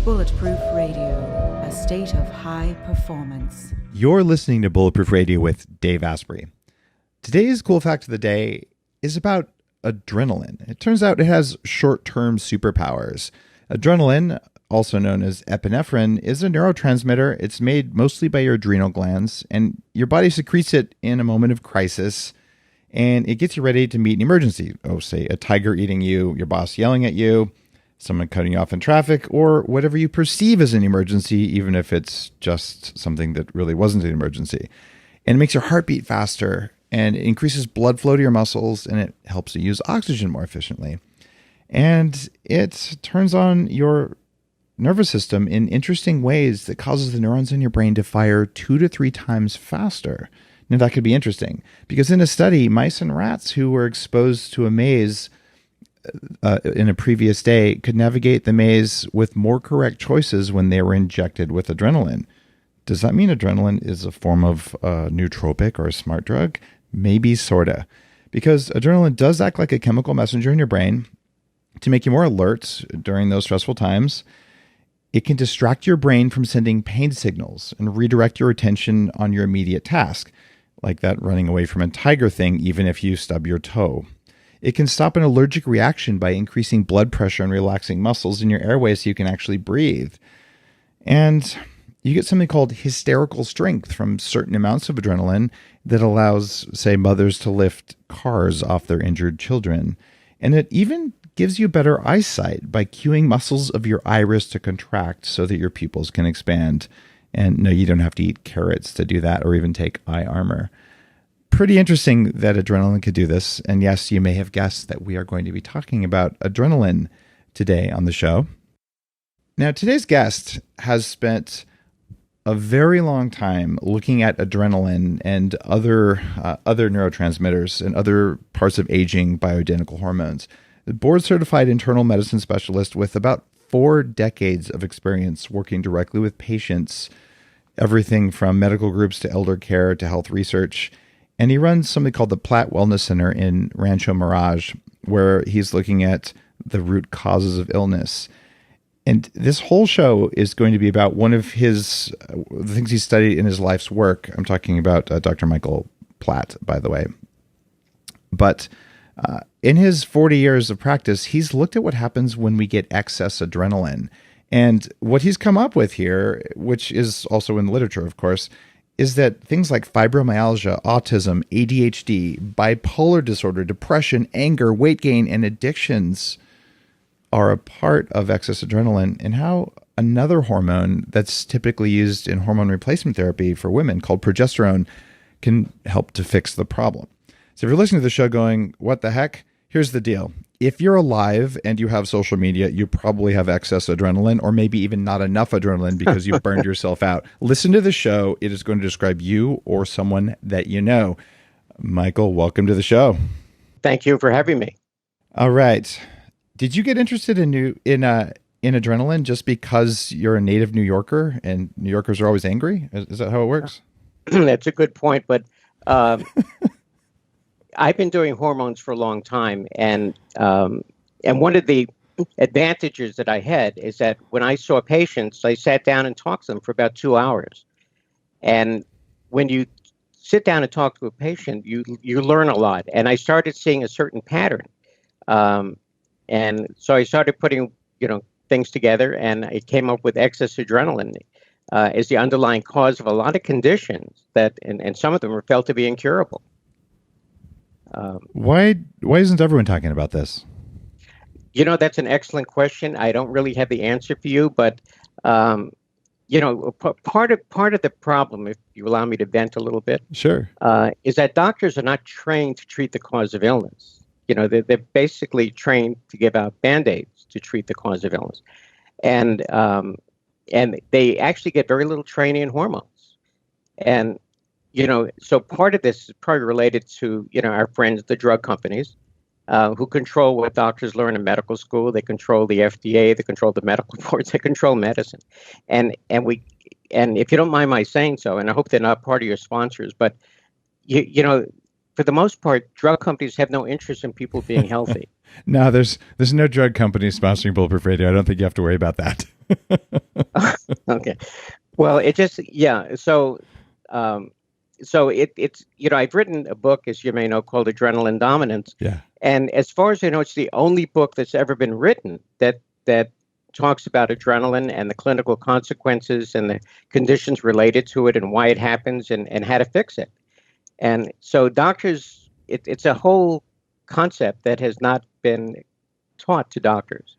Bulletproof Radio, a state of high performance. You're listening to Bulletproof Radio with Dave Asprey. Today's cool fact of the day is about adrenaline. It turns out it has short-term superpowers. Adrenaline, also known as epinephrine, is a neurotransmitter. It's made mostly by your adrenal glands, and your body secretes it in a moment of crisis, and it gets you ready to meet an emergency. Oh, say a tiger eating you, your boss yelling at you, someone cutting you off in traffic, or whatever you perceive as an emergency, even if it's just something that really wasn't an emergency. And it makes your heart beat faster, and it increases blood flow to your muscles, and it helps you use oxygen more efficiently. And it turns on your nervous system in interesting ways that causes the neurons in your brain to fire 2 to 3 times faster. Now, that could be interesting, because in a study, mice and rats who were exposed to a maze in a previous day could navigate the maze with more correct choices when they were injected with adrenaline. Does that mean adrenaline is a form of nootropic or a smart drug? Maybe, sorta. Because adrenaline does act like a chemical messenger in your brain to make you more alert during those stressful times. It can distract your brain from sending pain signals and redirect your attention on your immediate task, like that running away from a tiger thing, even if you stub your toe. It can stop an allergic reaction by increasing blood pressure and relaxing muscles in your airway so you can actually breathe. And you get something called hysterical strength from certain amounts of adrenaline that allows, say, mothers to lift cars off their injured children. And it even gives you better eyesight by cueing muscles of your iris to contract so that your pupils can expand. And no, you don't have to eat carrots to do that or even take eye armor. Pretty interesting that adrenaline could do this. And yes, you may have guessed that we are going to be talking about adrenaline today on the show. Now, today's guest has spent a very long time looking at adrenaline and other neurotransmitters and other parts of aging bioidentical hormones. A board-certified internal medicine specialist with about 4 decades of experience working directly with patients, everything from medical groups to elder care to health research. And he runs something called the Platt Wellness Center in Rancho Mirage, where he's looking at the root causes of illness. And this whole show is going to be about one of the things he studied in his life's work. I'm talking about Dr. Michael Platt, by the way. But in his 40 years of practice, he's looked at what happens when we get excess adrenaline. And what he's come up with here, which is also in the literature, of course, is that things like fibromyalgia, autism, ADHD, bipolar disorder, depression, anger, weight gain, and addictions are a part of excess adrenaline, and how another hormone that's typically used in hormone replacement therapy for women called progesterone can help to fix the problem. So if you're listening to the show going, what the heck? Here's the deal. If you're alive and you have social media, you probably have excess adrenaline, or maybe even not enough adrenaline because you've burned yourself out. Listen to the show. It is going to describe you or someone that you know. Michael, welcome to the show. Thank you for having me. All right. Did you get interested in adrenaline just because you're a native New Yorker and New Yorkers are always angry? Is that how it works? That's a good point, but I've been doing hormones for a long time, and one of the advantages that I had is that when I saw patients, I sat down and talked to them for about 2 hours. And when you sit down and talk to a patient, you learn a lot. And I started seeing a certain pattern, and so I started putting things together, and I came up with excess adrenaline as the underlying cause of a lot of conditions that, and some of them are felt to be incurable. Why isn't everyone talking about this? That's an excellent question. I don't really have the answer for you, but part of the problem, if you allow me to vent a little bit, sure, is that doctors are not trained to treat the cause of illness. They're basically trained to give out Band-Aids to treat the cause of illness, and they actually get very little training in hormones. And so part of this is probably related to, our friends, the drug companies, who control what doctors learn in medical school. They control the FDA, they control the medical boards, they control medicine. And if you don't mind my saying so, and I hope they're not part of your sponsors, but, you know, for the most part, drug companies have no interest in people being healthy. No, there's no drug company sponsoring Bulletproof Radio. I don't think you have to worry about that. Okay. Well, it just, yeah. So it's, I've written a book, as you may know, called Adrenaline Dominance. Yeah. And as far as I know, it's the only book that's ever been written that talks about adrenaline and the clinical consequences and the conditions related to it and why it happens and how to fix it. And so doctors, it's a whole concept that has not been taught to doctors.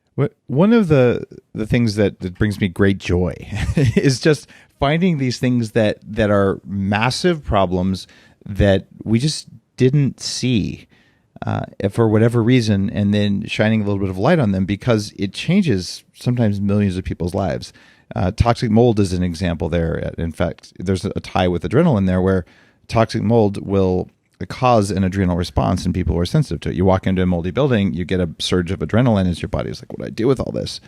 One of the things that brings me great joy is just finding these things that are massive problems that we just didn't see for whatever reason, and then shining a little bit of light on them because it changes sometimes millions of people's lives. Toxic mold is an example there. In fact, there's a tie with adrenaline there where toxic mold will cause an adrenal response and people who are sensitive to it. You walk into a moldy building, you get a surge of adrenaline as your body's like, what do I do with all this?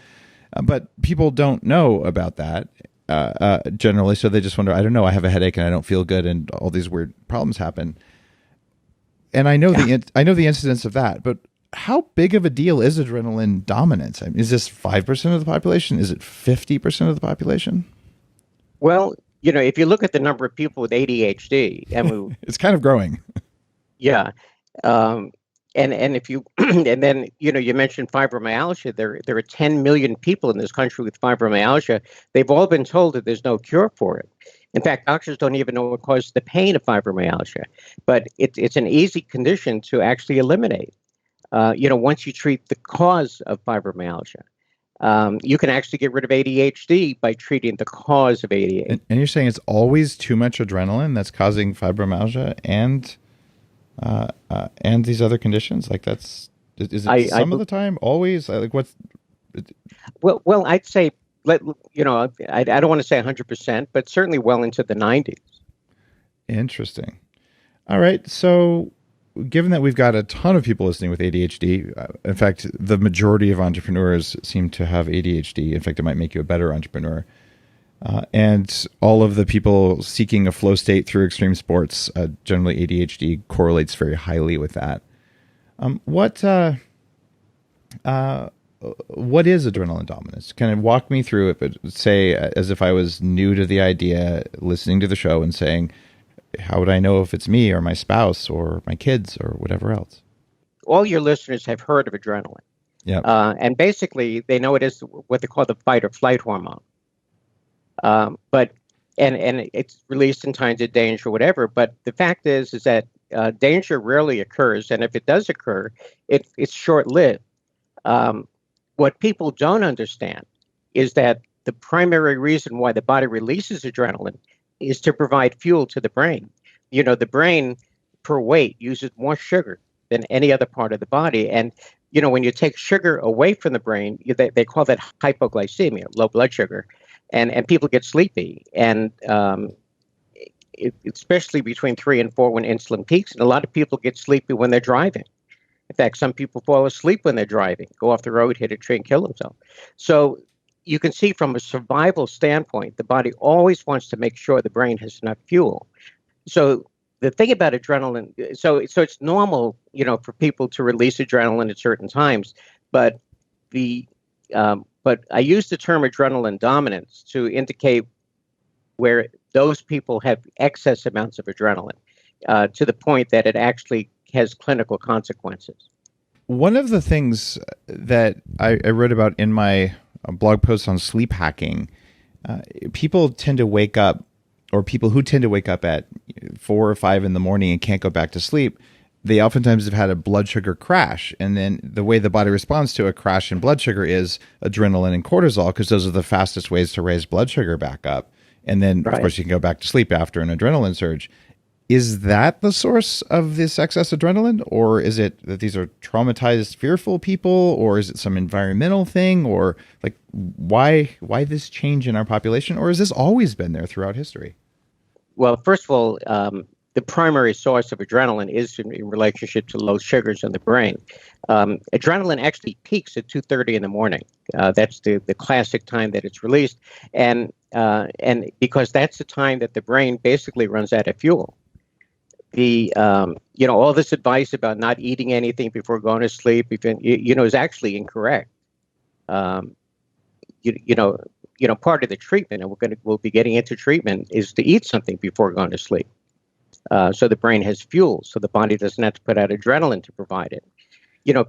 But people don't know about that generally, so they just wonder, I don't know, I have a headache and I don't feel good and all these weird problems happen. And I know the incidence of that, but how big of a deal is adrenaline dominance? I mean, is this 5% of the population? Is it 50% of the population? Well, if you look at the number of people with ADHD, and it's kind of growing. Yeah. And if you, and then, you mentioned fibromyalgia, there are 10 million people in this country with fibromyalgia. They've all been told that there's no cure for it. In fact, doctors don't even know what causes the pain of fibromyalgia, but it's an easy condition to actually eliminate. Once you treat the cause of fibromyalgia, you can actually get rid of ADHD by treating the cause of ADHD. And you're saying it's always too much adrenaline that's causing fibromyalgia and these other conditions? Like is it some of the time? Always? Like what's? Well, I'd say, I don't want to say 100%, but certainly well into the 90s. Interesting. All right. So given that we've got a ton of people listening with ADHD, in fact, the majority of entrepreneurs seem to have ADHD. In fact, it might make you a better entrepreneur. And all of the people seeking a flow state through extreme sports, generally ADHD correlates very highly with that. What is adrenaline dominance? Kind of walk me through it, but say as if I was new to the idea, listening to the show and saying, how would I know if it's me or my spouse or my kids or whatever else? All your listeners have heard of adrenaline. Yeah. And basically, they know it is what they call the fight or flight hormone. But it's released in times of danger or whatever. But the fact is that danger rarely occurs. And if it does occur, it's short-lived. What people don't understand is that the primary reason why the body releases adrenaline is to provide fuel to the brain. The brain per weight uses more sugar than any other part of the body. And, when you take sugar away from the brain, they call that hypoglycemia, low blood sugar, and people get sleepy. And especially between 3 and 4 when insulin peaks. And a lot of people get sleepy when they're driving. In fact, some people fall asleep when they're driving, go off the road, hit a tree, and kill themselves. So you can see from a survival standpoint, the body always wants to make sure the brain has enough fuel. So the thing about adrenaline, so it's normal, for people to release adrenaline at certain times, but I use the term adrenaline dominance to indicate where those people have excess amounts of adrenaline to the point that it actually has clinical consequences. One of the things that I wrote about in my blog post on sleep hacking, people tend to wake up, or people who tend to wake up at 4 or 5 in the morning and can't go back to sleep, they oftentimes have had a blood sugar crash. And then the way the body responds to a crash in blood sugar is adrenaline and cortisol, because those are the fastest ways to raise blood sugar back up. And then, of course, you can go back to sleep after an adrenaline surge. Is that the source of this excess adrenaline? Or is it that these are traumatized, fearful people? Or is it some environmental thing? Or like, why this change in our population? Or has this always been there throughout history? Well, first of all, the primary source of adrenaline is in relationship to low sugars in the brain. Adrenaline actually peaks at 2:30 in the morning. That's the classic time that it's released. And because that's the time that the brain basically runs out of fuel. all this advice about not eating anything before going to sleep, is actually incorrect. Part of the treatment, and we'll be getting into treatment, is to eat something before going to sleep. So the brain has fuel, so the body doesn't have to put out adrenaline to provide it.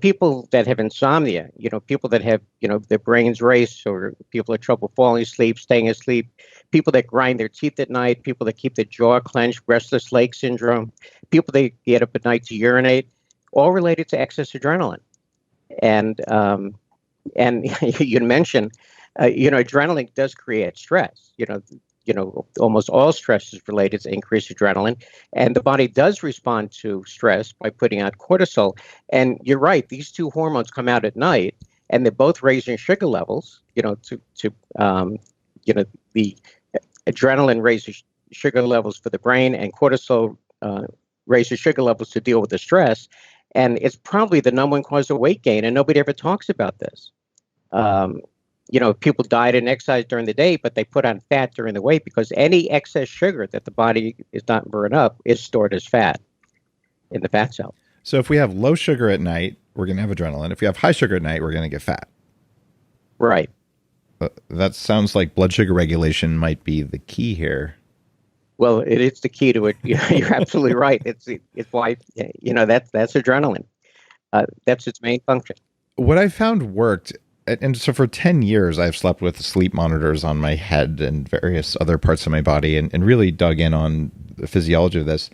People that have insomnia, people that have, their brains race, or people have trouble falling asleep, staying asleep, people that grind their teeth at night, people that keep their jaw clenched, restless leg syndrome, people that get up at night to urinate, all related to excess adrenaline. And you mentioned, adrenaline does create stress. Almost all stress is related to increased adrenaline, and the body does respond to stress by putting out cortisol. And you're right; these two hormones come out at night, and they're both raising sugar levels. The adrenaline raises sugar levels for the brain, and cortisol raises sugar levels to deal with the stress. And it's probably the number one cause of weight gain, and nobody ever talks about this. People diet and exercise during the day, but they put on fat during the weight, because any excess sugar that the body is not burned up is stored as fat in the fat cell. So if we have low sugar at night, we're going to have adrenaline. If we have high sugar at night, we're going to get fat. Right. That sounds like blood sugar regulation might be the key here. Well, it is the key to it. You're absolutely right. It's why, that's adrenaline. That's its main function. What I found worked. And so for 10 years, I've slept with sleep monitors on my head and various other parts of my body, and really dug in on the physiology of this.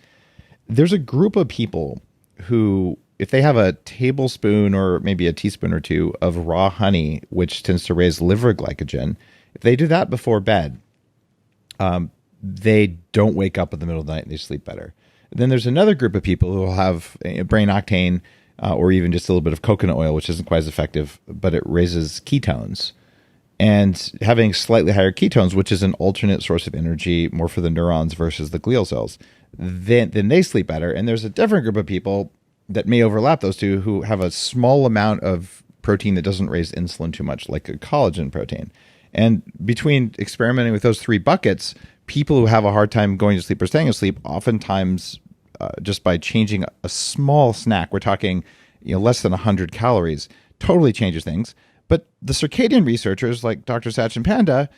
There's a group of people who, if they have a tablespoon or maybe a teaspoon or two of raw honey, which tends to raise liver glycogen, if they do that before bed, they don't wake up in the middle of the night and they sleep better. Then there's another group of people who will have brain octane, or even just a little bit of coconut oil, which isn't quite as effective, but it raises ketones. And having slightly higher ketones, which is an alternate source of energy, more for the neurons versus the glial cells, then they sleep better. And there's a different group of people that may overlap those two, who have a small amount of protein that doesn't raise insulin too much, like a collagen protein. And between experimenting with those three buckets, people who have a hard time going to sleep or staying asleep, oftentimes just by changing a small snack, we're talking less than 100 calories, totally changes things. But the circadian researchers like Dr. Sachin Panda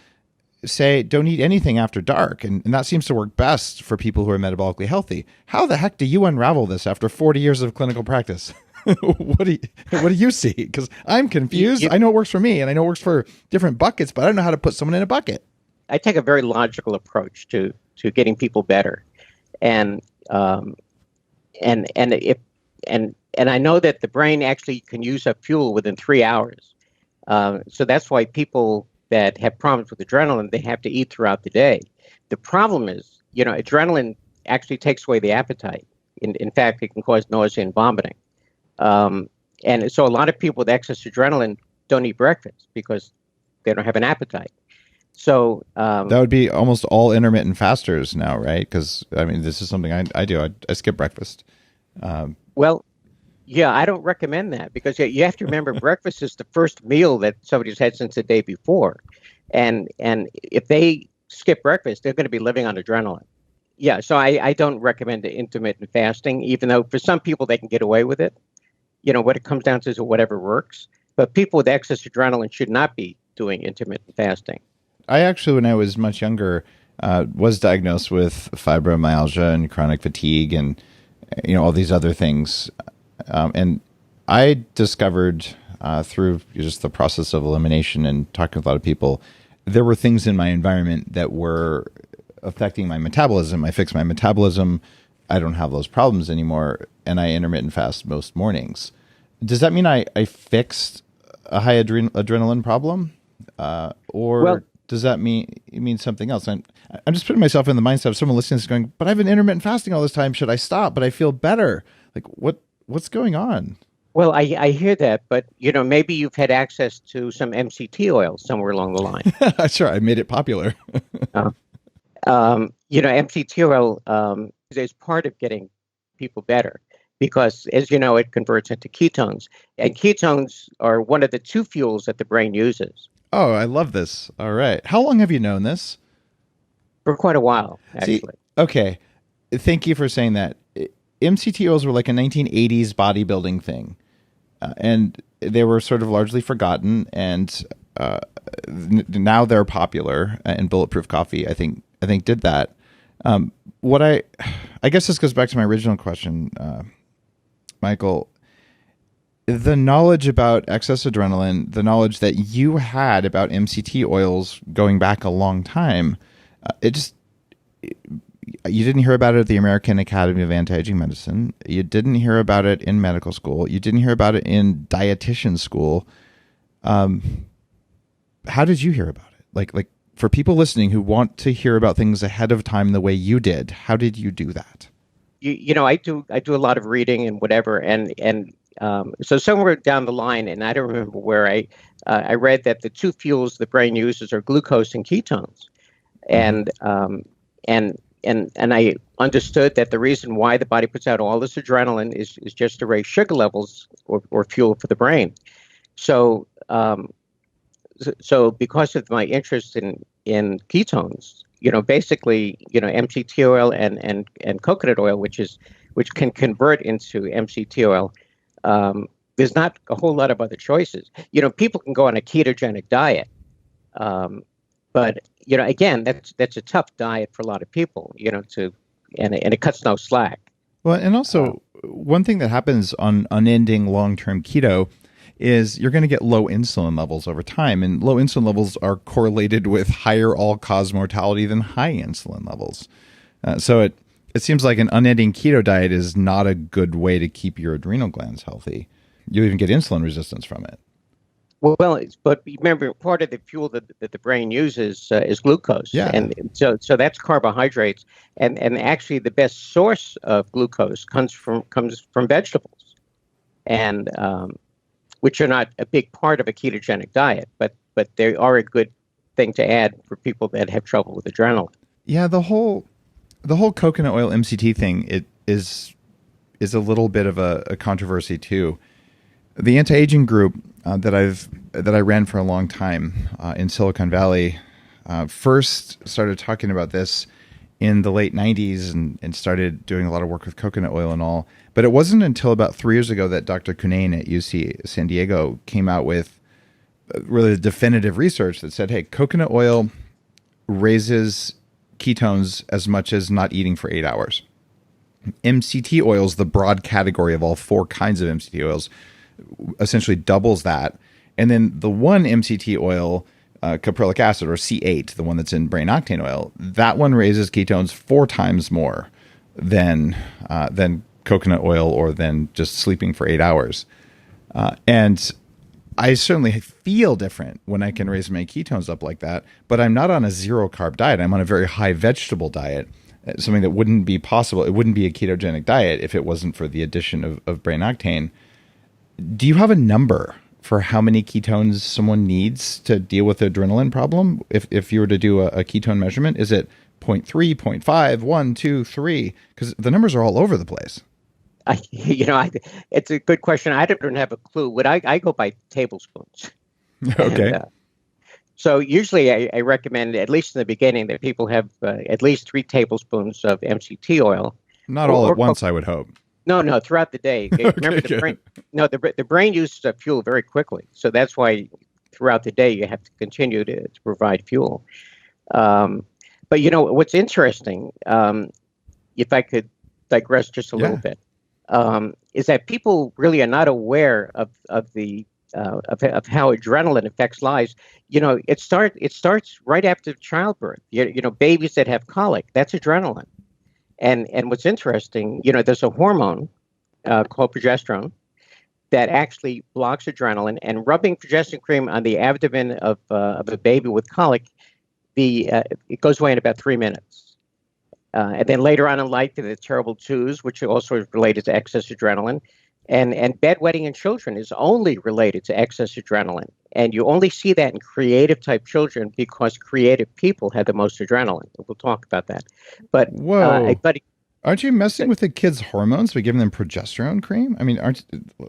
say don't eat anything after dark, and that seems to work best for people who are metabolically healthy. How the heck do you unravel this after 40 years of clinical practice? What do you see? Because I'm confused. I know it works for me, and I know it works for different buckets, but I don't know how to put someone in a bucket. I take a very logical approach to getting people better, and I know that the brain actually can use up fuel within 3 hours. So that's why people that have problems with adrenaline, they have to eat throughout the day. The problem is, adrenaline actually takes away the appetite. In fact, it can cause nausea and vomiting. And so a lot of people with excess adrenaline don't eat breakfast because they don't have an appetite. So that would be almost all intermittent fasters now, right? Because this is something I do. I skip breakfast. Well, yeah, I don't recommend that, because you have to remember breakfast is the first meal that somebody's had since the day before, and if they skip breakfast, they're going to be living on adrenaline. Yeah, so I don't recommend intermittent fasting, even though for some people they can get away with it. What it comes down to is whatever works. But people with excess adrenaline should not be doing intermittent fasting. I actually, when I was much younger, was diagnosed with fibromyalgia and chronic fatigue and all these other things. And I discovered through just the process of elimination and talking with a lot of people, there were things in my environment that were affecting my metabolism. I fixed my metabolism. I don't have those problems anymore. And I intermittent fast most mornings. Does that mean I fixed a high adrenaline problem? Or does that mean something else? I'm just putting myself in the mindset of someone listening to this going, but I've been intermittent fasting all this time. Should I stop? But I feel better. Like, what's going on? Well, I hear that, but maybe you've had access to some MCT oil somewhere along the line. Sure, I made it popular. MCT oil is part of getting people better, because, as you know, it converts into ketones, and ketones are one of the two fuels that the brain uses. Oh, I love this. All right. How long have you known this? For quite a while, actually. Okay. Thank you for saying that. MCT oils were like a 1980s bodybuilding thing, and they were sort of largely forgotten. And now they're popular. And Bulletproof Coffee, I think did that. I guess this goes back to my original question, Michael. The knowledge about excess adrenaline, the knowledge that you had about MCT oils going back a long time, you didn't hear about it at the American Academy of Anti-Aging Medicine. You didn't hear about it in medical school. You didn't hear about it in dietitian school. How did you hear about it? Like for people listening who want to hear about things ahead of time the way you did, how did you do that? I do a lot of reading and whatever, and so somewhere down the line, and I don't remember where, I read that the two fuels the brain uses are glucose and ketones, and I understood that the reason why the body puts out all this adrenaline is just to raise sugar levels or fuel for the brain. So because of my interest in ketones, basically, MCT oil and coconut oil, which can convert into MCT oil. There's not a whole lot of other choices. People can go on a ketogenic diet, but again, that's a tough diet for a lot of people. And it cuts no slack. Well, and also one thing that happens on unending long-term keto is you're going to get low insulin levels over time, and low insulin levels are correlated with higher all-cause mortality than high insulin levels. So it seems like an unending keto diet is not a good way to keep your adrenal glands healthy. You even get insulin resistance from it. Well, but remember, part of the fuel that the brain uses is glucose. Yeah. And so that's carbohydrates. And actually the best source of glucose comes from vegetables, and which are not a big part of a ketogenic diet, but they are a good thing to add for people that have trouble with adrenaline. Yeah, the whole coconut oil MCT thing, it is a little bit of a controversy too. The anti-aging group that I ran for a long time in Silicon Valley first started talking about this in the late 90s and started doing a lot of work with coconut oil and all. But it wasn't until about 3 years ago that Dr. Cunnane at UC San Diego came out with really definitive research that said, hey, coconut oil raises ketones as much as not eating for 8 hours. MCT oils, the broad category of all 4 kinds of MCT oils, essentially doubles that. And then the one MCT oil, caprylic acid, or C8, the one that's in brain octane oil, that one raises ketones 4 times more than coconut oil or than just sleeping for 8 hours. And I certainly feel different when I can raise my ketones up like that, but I'm not on a zero carb diet. I'm on a very high vegetable diet, something that wouldn't be possible. It wouldn't be a ketogenic diet if it wasn't for the addition of brain octane. Do you have a number for how many ketones someone needs to deal with the adrenaline problem? If you were to do a ketone measurement, is it 0.3, 0.5, 1, 2, 3? Because the numbers are all over the place. It's a good question. I don't have a clue. What I go by tablespoons. Okay. And, so usually I recommend, at least in the beginning, that people have at least 3 tablespoons of MCT oil. Not all at once, I would hope. No, throughout the day. Remember, the brain uses up fuel very quickly. So that's why throughout the day you have to continue to provide fuel. But what's interesting, if I could digress just a little bit, is that people really are not aware of how adrenaline affects lives. It starts right after childbirth. Babies that have colic, that's adrenaline. And what's interesting, there's a hormone called progesterone that actually blocks adrenaline, and rubbing progesterone cream on the abdomen of a baby with colic, it goes away in about 3 minutes. And then later on in life, there are the terrible twos, which are also related to excess adrenaline. And bedwetting in children is only related to excess adrenaline. And you only see that in creative type children because creative people have the most adrenaline. We'll talk about that. But whoa. Aren't you messing with the kids' hormones by giving them progesterone cream? I mean,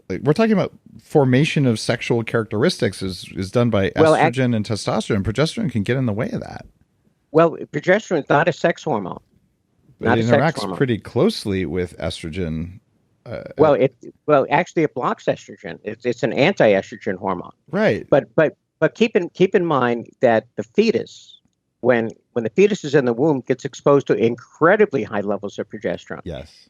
we're talking about formation of sexual characteristics is done by estrogen and testosterone. Progesterone can get in the way of that. Well, progesterone is not a sex hormone. But not it a sex interacts hormone. pretty closely with estrogen. Actually it blocks estrogen. It's an anti-estrogen hormone. Right. But keep in mind that the fetus, when the fetus is in the womb, gets exposed to incredibly high levels of progesterone. Yes.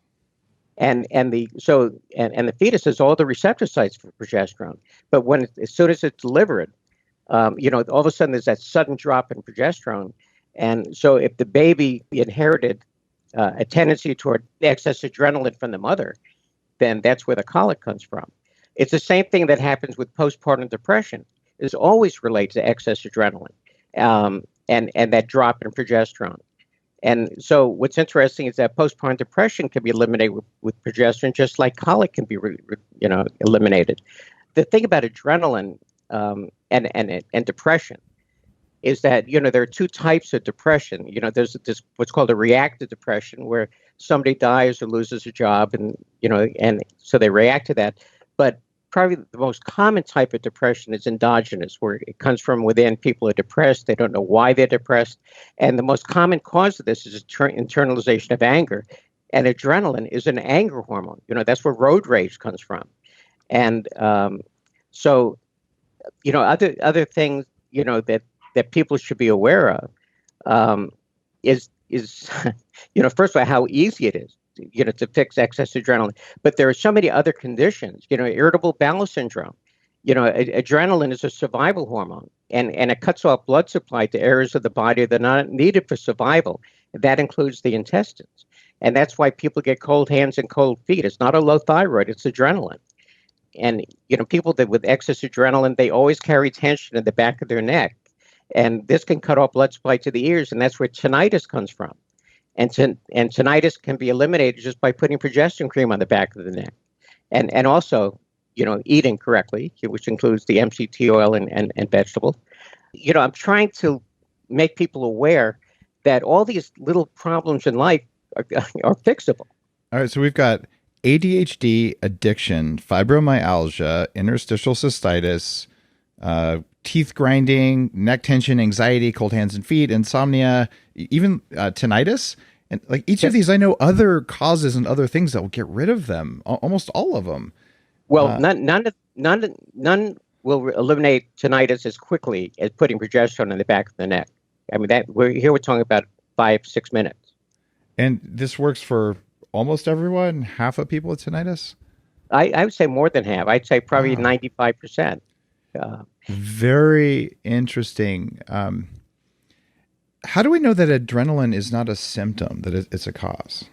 And the fetus has all the receptor sites for progesterone. But as soon as it's delivered, all of a sudden there's that sudden drop in progesterone. And so if the baby inherited a tendency toward excess adrenaline from the mother, then that's where the colic comes from. It's the same thing that happens with postpartum depression. It's always related to excess adrenaline and that drop in progesterone. And so what's interesting is that postpartum depression can be eliminated with progesterone, just like colic can be eliminated. The thing about adrenaline and depression is that, there are two types of depression. There's this what's called a reactive depression, where somebody dies or loses a job, and so they react to that. But probably the most common type of depression is endogenous, where it comes from within. People are depressed. They don't know why they're depressed. And the most common cause of this is internalization of anger. And adrenaline is an anger hormone. That's where road rage comes from. And so, other things, that people should be aware of is first of all, how easy it is, to fix excess adrenaline. But there are so many other conditions, irritable bowel syndrome. Adrenaline is a survival hormone, and it cuts off blood supply to areas of the body that are not needed for survival. That includes the intestines. And that's why people get cold hands and cold feet. It's not a low thyroid, it's adrenaline. And, people that with excess adrenaline, they always carry tension in the back of their neck. And this can cut off blood supply to the ears, and that's where tinnitus comes from. And tinnitus can be eliminated just by putting progesterone cream on the back of the neck. And also, eating correctly, which includes the MCT oil and vegetables. I'm trying to make people aware that all these little problems in life are fixable. All right, so we've got ADHD, addiction, fibromyalgia, interstitial cystitis, teeth grinding, neck tension, anxiety, cold hands and feet, insomnia, even tinnitus. And like each of these, I know other causes and other things that will get rid of them, almost all of them. Well, none will eliminate tinnitus as quickly as putting progesterone in the back of the neck. I mean, we're talking about 5-6 minutes. And this works for almost everyone, half of people with tinnitus? I would say more than half. I'd say probably 95%. Very interesting. How do we know that adrenaline is not a symptom, that it's a cause?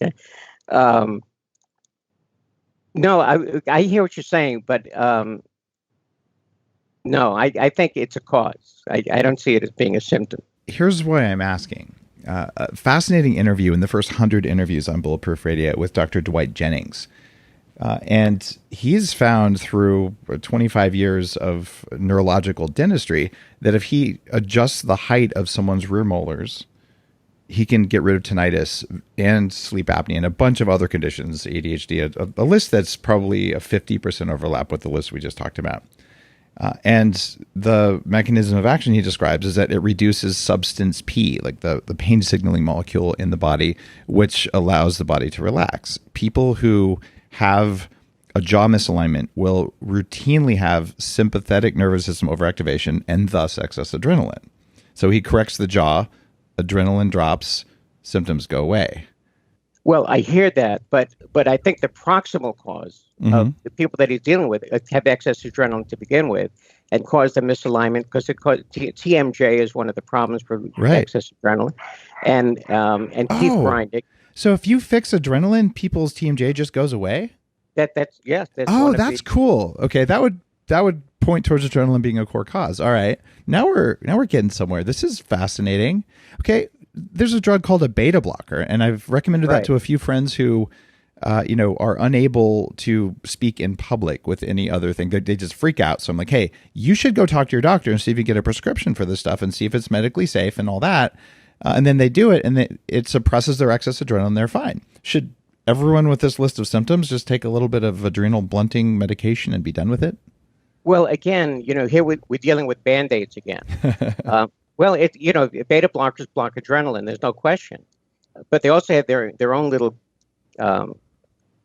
Okay. No, I hear what you're saying, but no, I think it's a cause. I don't see it as being a symptom. Here's why I'm asking. A fascinating interview in the first 100 interviews on Bulletproof Radio with Dr. Dwight Jennings. And he's found through 25 years of neurological dentistry that if he adjusts the height of someone's rear molars, he can get rid of tinnitus and sleep apnea and a bunch of other conditions, ADHD, a list that's probably a 50% overlap with the list we just talked about. And the mechanism of action he describes is that it reduces substance P, like the pain signaling molecule in the body, which allows the body to relax. People who have a jaw misalignment will routinely have sympathetic nervous system overactivation and thus excess adrenaline. So he corrects the jaw, adrenaline drops, symptoms go away. Well, I hear that, but I think the proximal cause of the people that he's dealing with have excess adrenaline to begin with and cause the misalignment, because TMJ is one of the problems for excess adrenaline and teeth grinding. So if you fix adrenaline, people's TMJ just goes away? That's cool. Okay, that would point towards adrenaline being a core cause. All right. Now we're getting somewhere. This is fascinating. Okay, there's a drug called a beta blocker, and I've recommended that to a few friends who are unable to speak in public with any other thing. They just freak out. So I'm like, hey, you should go talk to your doctor and see if you get a prescription for this stuff and see if it's medically safe and all that. And then they do it, and it suppresses their excess adrenaline. They're fine. Should everyone with this list of symptoms just take a little bit of adrenal blunting medication and be done with it? Well, again, here we're dealing with Band-Aids again. Well, beta blockers block adrenaline. There's no question, but they also have their own little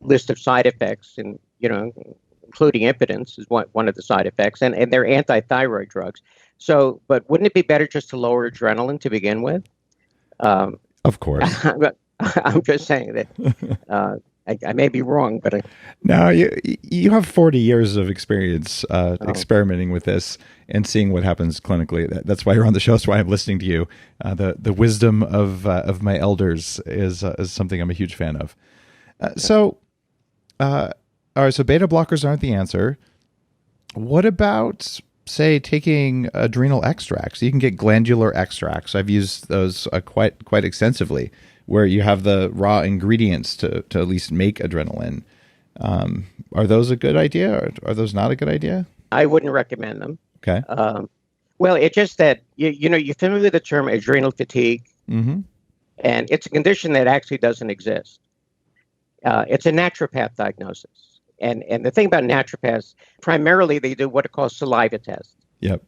list of side effects, and including impotence is one of the side effects, and they're anti-thyroid drugs. So, but wouldn't it be better just to lower adrenaline to begin with? Of course. I'm just saying that I may be wrong, but no, you have 40 years of experience experimenting with this and seeing what happens clinically. That's why you're on the show. That's why I'm listening to you. The wisdom of my elders is something I'm a huge fan of. So, all right. So beta blockers aren't the answer. What about, say, taking adrenal extracts? You can get glandular extracts. I've used those quite extensively, where you have the raw ingredients to at least make adrenaline. Are those a good idea, or are those not a good idea? I wouldn't recommend them. Okay. Well, it's just that, you're familiar with the term adrenal fatigue, Mm-hmm. and it's a condition that actually doesn't exist. It's a naturopath diagnosis. And the thing about naturopaths, primarily they do what are called saliva tests. Yep.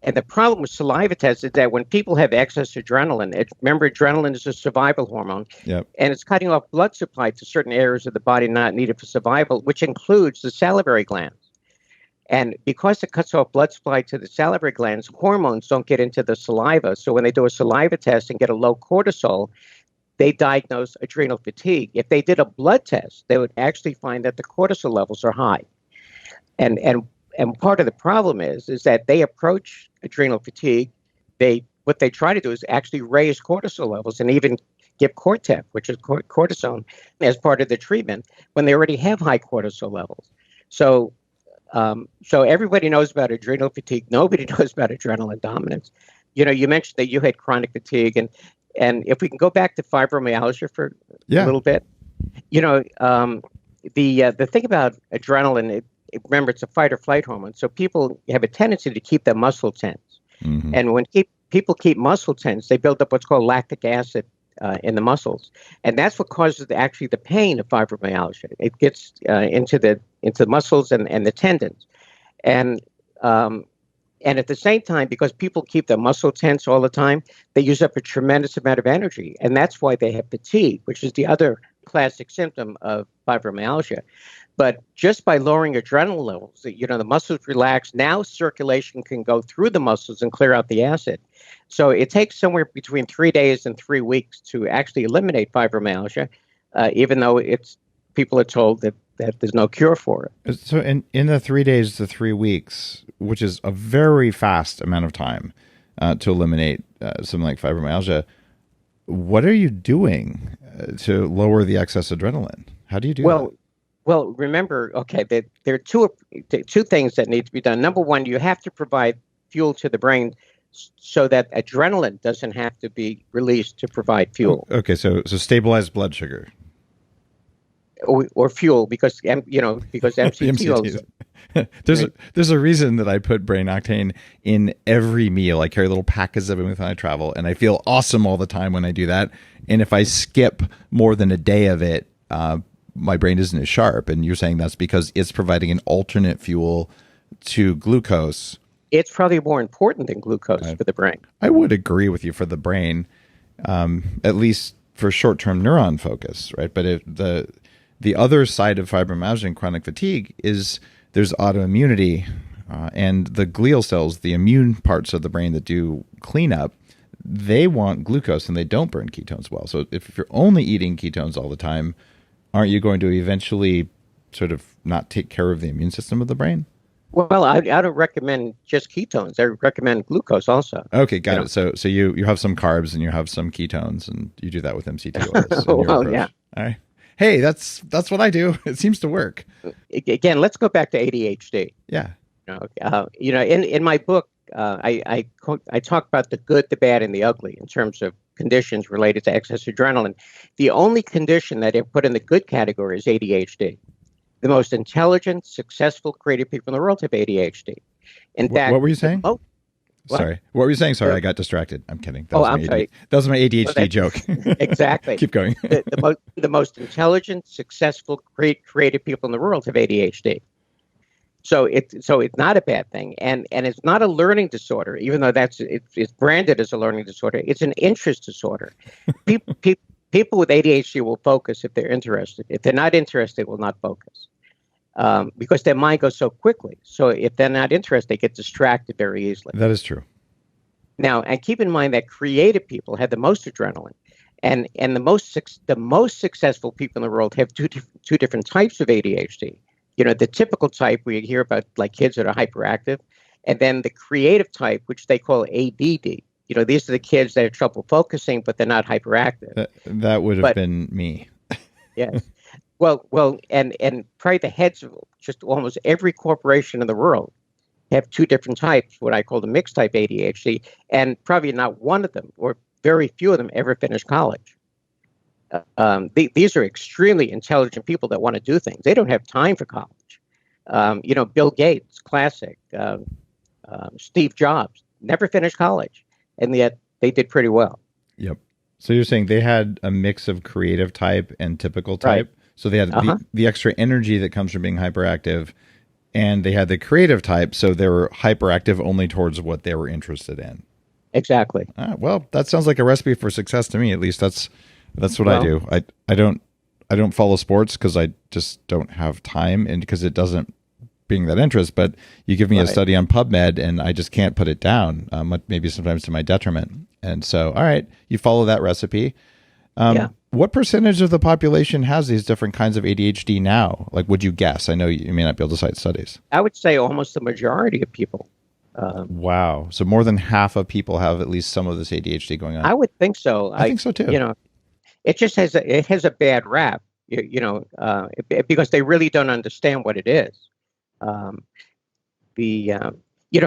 And the problem with saliva tests is that when people have excess adrenaline, remember adrenaline is a survival hormone, Yep. and it's cutting off blood supply to certain areas of the body not needed for survival, which includes the salivary glands. And because it cuts off blood supply to the salivary glands, hormones don't get into the saliva. So when they do a saliva test and get a low cortisol, they diagnose adrenal fatigue. If they did a blood test, they would actually find that the cortisol levels are high. And part of the problem is that they approach adrenal fatigue. What they try to do is actually raise cortisol levels and even give Cortef, which is cortisone, as part of the treatment when they already have high cortisol levels. So everybody knows about adrenal fatigue. Nobody knows about adrenaline dominance. You mentioned that you had chronic fatigue, and if we can go back to fibromyalgia for a little bit, the thing about adrenaline, remember, it's a fight or flight hormone. So people have a tendency to keep their muscle tense. Mm-hmm. And when people keep muscle tense, they build up what's called lactic acid in the muscles. And that's what causes actually the pain of fibromyalgia. It gets into the muscles and the tendons. And at the same time, because people keep their muscle tense all the time, they use up a tremendous amount of energy. And that's why they have fatigue, which is the other classic symptom of fibromyalgia. But just by lowering adrenaline levels, the muscles relax. Now circulation can go through the muscles and clear out the acid. So it takes somewhere between 3 days and 3 weeks to actually eliminate fibromyalgia, even though people are told that there's no cure for it. So in the 3 days to 3 weeks, which is a very fast amount of time to eliminate something like fibromyalgia, what are you doing to lower the excess adrenaline? How do you do that? Well, remember, okay, there are two things that need to be done. Number one, you have to provide fuel to the brain so that adrenaline doesn't have to be released to provide fuel. Okay, so stabilize blood sugar. Or fuel, because MCT. There's a reason that I put brain octane in every meal. I carry little packets of it with when I travel, and I feel awesome all the time when I do that. And if I skip more than a day of it, my brain isn't as sharp. And you're saying that's because it's providing an alternate fuel to glucose. It's probably more important than glucose for the brain. I would agree with you for the brain, at least for short-term neuron focus, right? But the other side of fibromyalgia and chronic fatigue is there's autoimmunity, and the glial cells, the immune parts of the brain that do cleanup, they want glucose and they don't burn ketones well. So if you're only eating ketones all the time, aren't you going to eventually sort of not take care of the immune system of the brain? Well, I don't recommend just ketones. I recommend glucose also. Okay, got it. So you have some carbs and you have some ketones, and you do that with MCT oils. Well, yeah. All right. Hey, that's what I do. It seems to work. Again, let's go back to ADHD. Yeah. In my book, I talk about the good, the bad, and the ugly in terms of conditions related to excess adrenaline. The only condition that I put in the good category is ADHD. The most intelligent, successful, creative people in the world have ADHD. In fact, what were you saying? What? Sorry. What were you saying? Sorry, I got distracted. I'm kidding. I'm sorry. That was my ADHD joke. Exactly. Keep going. The most intelligent, successful, creative people in the world have ADHD. So it's not a bad thing, and it's not a learning disorder, even though it's branded as a learning disorder. It's an interest disorder. People with ADHD will focus if they're interested. If they're not interested, will not focus, because their mind goes so quickly. So if they're not interested, they get distracted very easily. That is true. Now, and keep in mind that creative people have the most adrenaline, and the most successful people in the world have two different types of ADHD. The typical type we hear about, like kids that are hyperactive, and then the creative type, which they call ADD. These are the kids that have trouble focusing, but they're not hyperactive. That would have been me. Yes. Well, and probably the heads of just almost every corporation in the world have two different types, what I call the mixed type ADHD, and probably not one of them, or very few of them, ever finish college. These are extremely intelligent people that want to do things. They don't have time for college. Bill Gates, classic. Steve Jobs, never finished college, and yet they did pretty well. Yep. So you're saying they had a mix of creative type and typical type. Right. So they had the extra energy that comes from being hyperactive, and they had the creative type, so they were hyperactive only towards what they were interested in. Exactly. Well, that sounds like a recipe for success to me. At least that's what I do. I don't follow sports because I just don't have time, and because it doesn't bring that interest. But you give me a study on PubMed, and I just can't put it down. Maybe sometimes to my detriment. And so, all right, you follow that recipe. What percentage of the population has these different kinds of ADHD now? Like, would you guess? I know you may not be able to cite studies. I would say almost the majority of people. Wow. So more than half of people have at least some of this ADHD going on. I would think so. I think so too. It just has a bad rap, because they really don't understand what it is. For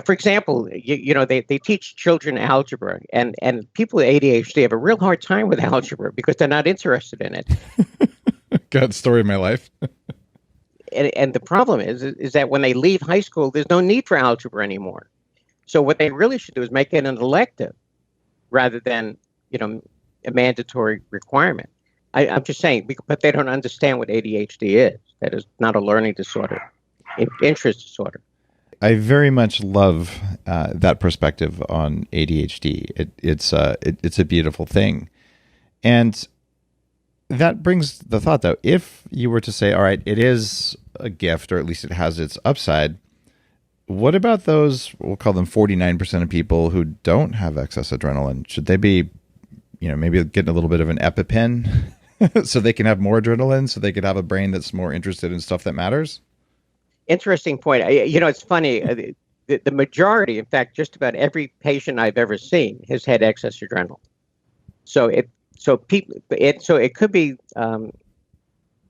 example, they teach children algebra, and people with ADHD have a real hard time with algebra because they're not interested in it. God, story of my life. And the problem is that when they leave high school, there's no need for algebra anymore. So what they really should do is make it an elective rather than, a mandatory requirement. I'm just saying, but they don't understand what ADHD is. That is not a learning disorder, interest disorder. I very much love that perspective on ADHD. It's a beautiful thing. And that brings the thought, though, if you were to say, all right, it is a gift, or at least it has its upside, what about those, we'll call them 49% of people who don't have excess adrenaline? Should they be, maybe getting a little bit of an EpiPen so they can have more adrenaline, so they could have a brain that's more interested in stuff that matters? Interesting point. It's funny. The majority, in fact, just about every patient I've ever seen has had excess adrenaline. So it could be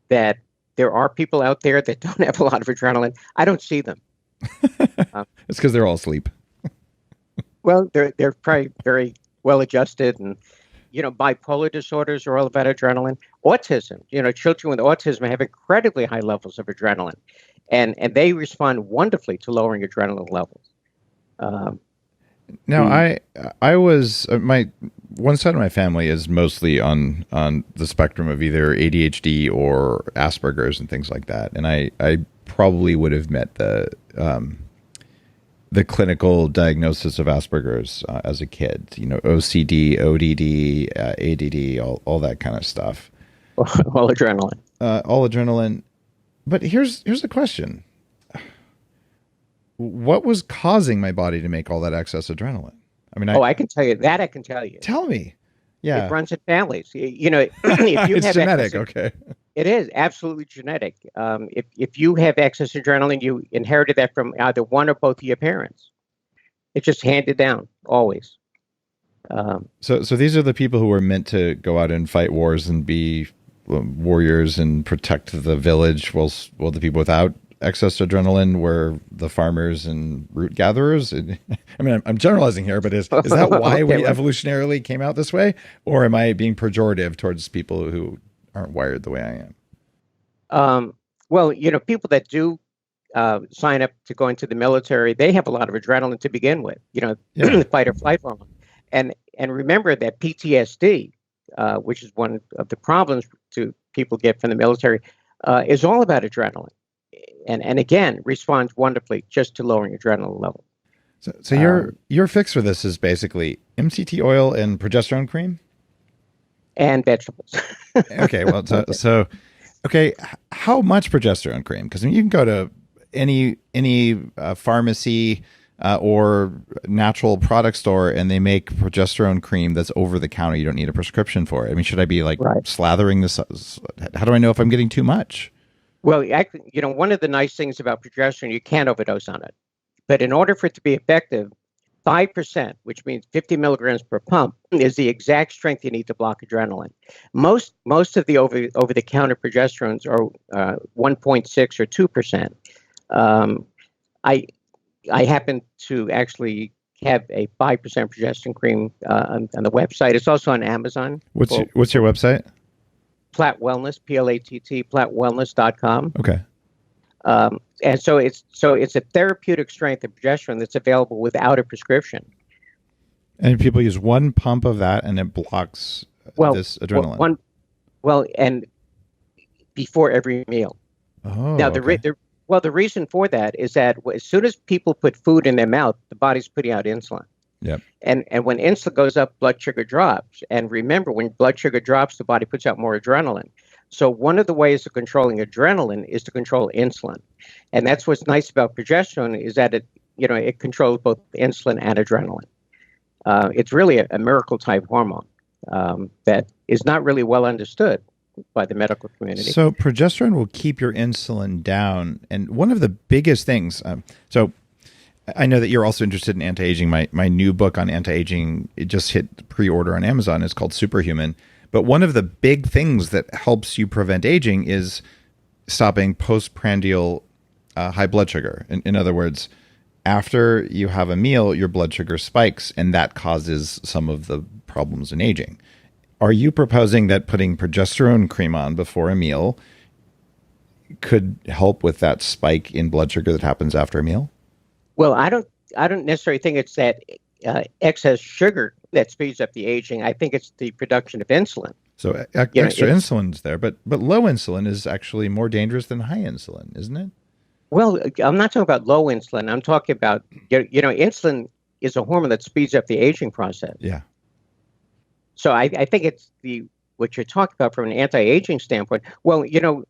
that there are people out there that don't have a lot of adrenaline. I don't see them. It's because they're all asleep. Well, they're probably very well adjusted, and bipolar disorders are all about adrenaline. Autism, children with autism have incredibly high levels of adrenaline, and they respond wonderfully to lowering adrenaline levels. Now, I was my one side of my family is mostly on the spectrum of either ADHD or Asperger's and things like that, and I probably would have met the clinical diagnosis of Asperger's as a kid. OCD, ODD, ADD, all that kind of stuff. All adrenaline. All adrenaline. But here's the question. What was causing my body to make all that excess adrenaline? I can tell you that. I can tell you. Tell me. Yeah. It runs in families. If you it's have genetic. Okay. It is absolutely genetic. If you have excess adrenaline, you inherited that from either one or both of your parents. It's just handed down always. So these are the people who were meant to go out and fight wars and be warriors and protect the village, while the people without excess adrenaline were the farmers and root gatherers. I'm generalizing here, but is that why we evolutionarily came out this way, or am I being pejorative towards people who aren't wired the way I am? Well, people that do sign up to go into the military, they have a lot of adrenaline to begin with. The fight or flight hormone, and remember that PTSD, which is one of the problems to people get from the military, is all about adrenaline. and again responds wonderfully just to lowering adrenaline level. So your fix for this is basically MCT oil and progesterone cream and vegetables. Okay, well, okay, how much progesterone cream? Because you can go to any pharmacy or natural product store, and they make progesterone cream that's over the counter. You don't need a prescription for it. I mean, should I be slathering this? How do I know if I'm getting too much? Well, actually, one of the nice things about progesterone, you can't overdose on it. But in order for it to be effective, 5%, which means 50 milligrams per pump, is the exact strength you need to block adrenaline. Most of the over-the-counter progesterones are 1.6 or 2%. I happen to actually have a 5% progesterone cream on the website. It's also on Amazon. What's your website? Platt Wellness, Platt, plattwellness.com. Okay. And so it's a therapeutic strength of progesterone that's available without a prescription. And people use one pump of that, and it blocks this adrenaline. And before every meal. Oh. Now the reason for that is that as soon as people put food in their mouth, the body's putting out insulin. Yep. And when insulin goes up, blood sugar drops. And remember, when blood sugar drops, the body puts out more adrenaline. So one of the ways of controlling adrenaline is to control insulin. And that's what's nice about progesterone, is that it controls both insulin and adrenaline. It's really a miracle type hormone that is not really well understood by the medical community. So progesterone will keep your insulin down. And one of the biggest things, so I know that you're also interested in anti-aging. My new book on anti-aging, it just hit pre-order on Amazon. It's called Superhuman. But one of the big things that helps you prevent aging is stopping postprandial high blood sugar. In other words, after you have a meal, your blood sugar spikes, and that causes some of the problems in aging. Are you proposing that putting progesterone cream on before a meal could help with that spike in blood sugar that happens after a meal? Well, I don't necessarily think it's that excess sugar that speeds up the aging. I think it's the production of insulin. So extra insulin's there, but low insulin is actually more dangerous than high insulin, isn't it? Well, I'm not talking about low insulin. I'm talking about, insulin is a hormone that speeds up the aging process. Yeah. So I think it's what you're talking about from an anti-aging standpoint. Well, here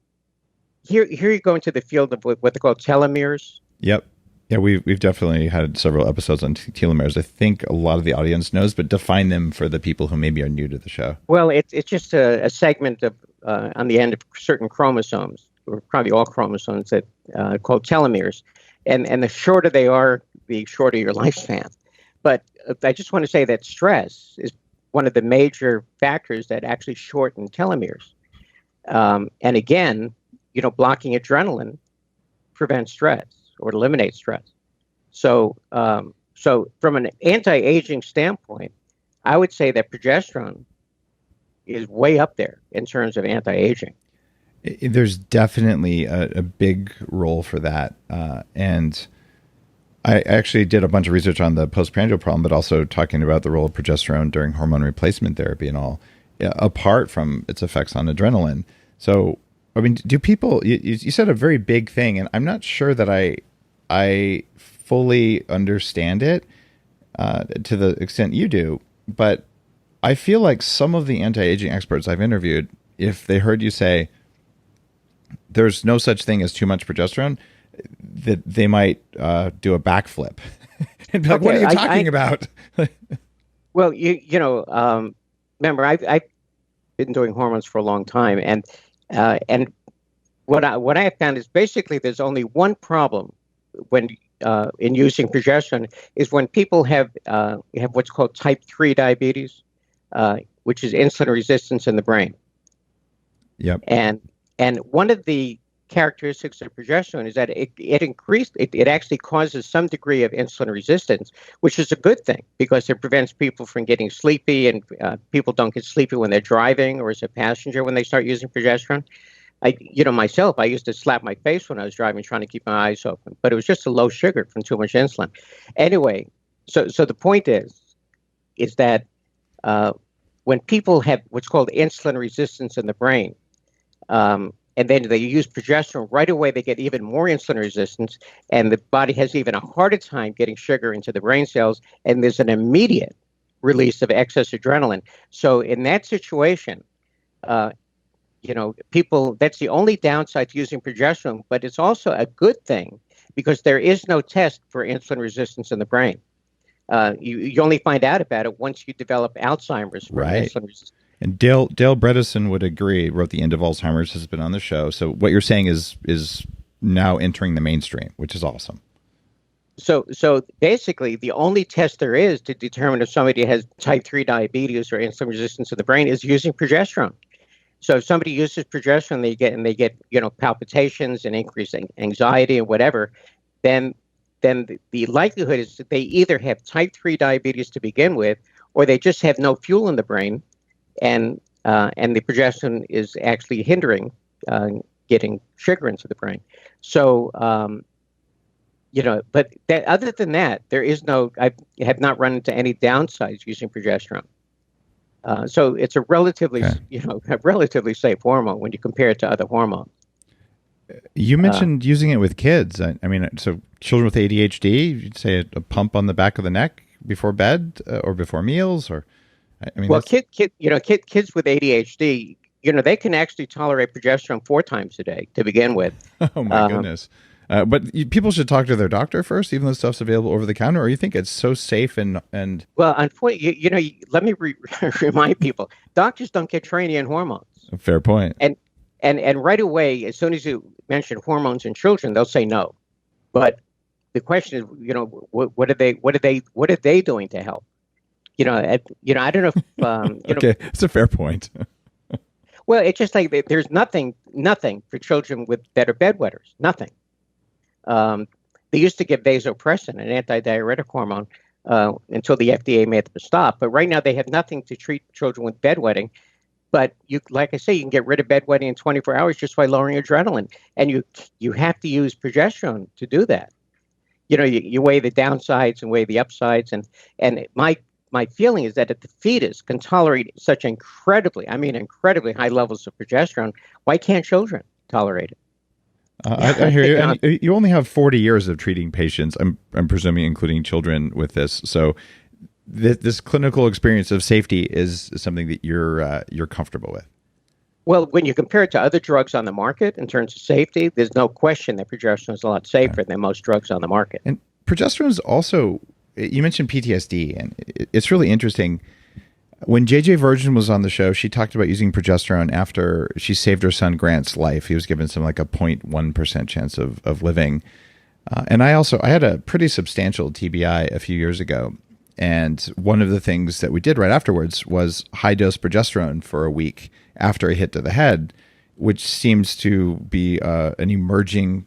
you go into the field of what they call telomeres. Yep. Yeah, we've definitely had several episodes on telomeres. I think a lot of the audience knows, but define them for the people who maybe are new to the show. Well, it's just a segment of on the end of certain chromosomes, or probably all chromosomes, that called telomeres. And the shorter they are, the shorter your lifespan. But I just want to say that stress is one of the major factors that actually shorten telomeres. And again, blocking adrenaline prevents stress or eliminates stress. So from an anti-aging standpoint, I would say that progesterone is way up there in terms of anti-aging. There's definitely a big role for that. And I actually did a bunch of research on the postprandial problem, but also talking about the role of progesterone during hormone replacement therapy and all, apart from its effects on adrenaline. So, I mean, do people, you said a very big thing, and I'm not sure that I fully understand it to the extent you do, but I feel like some of the anti-aging experts I've interviewed, if they heard you say there's no such thing as too much progesterone, that they might do a backflip and be like, what are you talking about? Well, remember, I've been doing hormones for a long time, and what I have found is basically there's only one problem when in using progesterone, is when people have what's called type 3 diabetes, which is insulin resistance in the brain. Yep. And one of the characteristics of progesterone is that it actually causes some degree of insulin resistance, which is a good thing because it prevents people from getting sleepy, and people don't get sleepy when they're driving or as a passenger when they start using progesterone. Myself, I used to slap my face when I was driving, trying to keep my eyes open, but it was just a low sugar from too much insulin. Anyway, so the point is that when people have what's called insulin resistance in the brain, and then they use progesterone, right away they get even more insulin resistance, and the body has even a harder time getting sugar into the brain cells, and there's an immediate release of excess adrenaline. So in that situation, people, that's the only downside to using progesterone, but it's also a good thing because there is no test for insulin resistance in the brain. You only find out about it once you develop Alzheimer's from insulin resistance. And Dale Bredesen would agree, wrote The End of Alzheimer's, has been on the show. So what you're saying is now entering the mainstream, which is awesome. So basically, the only test there is to determine if somebody has type 3 diabetes or insulin resistance in the brain is using progesterone. So if somebody uses progesterone, they get palpitations and increased anxiety and whatever, then the likelihood is that they either have type 3 diabetes to begin with, or they just have no fuel in the brain, and the progesterone is actually hindering getting sugar into the brain. So, but other than that, I have not run into any downsides using progesterone. So it's a relatively safe hormone when you compare it to other hormones. You mentioned using it with kids. I mean, so children with ADHD, you'd say a pump on the back of the neck before bed or before meals, or well, kids with ADHD, they can actually tolerate progesterone 4 times a day to begin with. Oh my goodness. But people should talk to their doctor first, even though stuff's available over the counter, or you think it's so safe and well, unfortunately, let me remind people, doctors don't get training in hormones. Fair point. And right away, as soon as you mention hormones in children, they'll say no. But the question is, what are they doing to help? I don't know if okay, it's a fair point. Well, it's just like there's nothing for children that are bedwetters. Nothing. They used to give vasopressin, an antidiuretic hormone, until the FDA made them stop. But right now they have nothing to treat children with bedwetting. But like I say, you can get rid of bedwetting in 24 hours just by lowering adrenaline. And you have to use progesterone to do that. You weigh the downsides and weigh the upsides. And my feeling is that if the fetus can tolerate such incredibly high levels of progesterone, why can't children tolerate it? I hear you. And you only have 40 years of treating patients, I'm presuming, including children with this. So this clinical experience of safety is something that you're comfortable with. Well, when you compare it to other drugs on the market in terms of safety, there's no question that progesterone is a lot safer than most drugs on the market. And progesterone is also, you mentioned PTSD, and it's really interesting. When JJ Virgin was on the show, she talked about using progesterone after she saved her son Grant's life. He was given some like a 0.1% chance of living. And I had a pretty substantial TBI a few years ago. And one of the things that we did right afterwards was high dose progesterone for a week after a hit to the head, which seems to be an emerging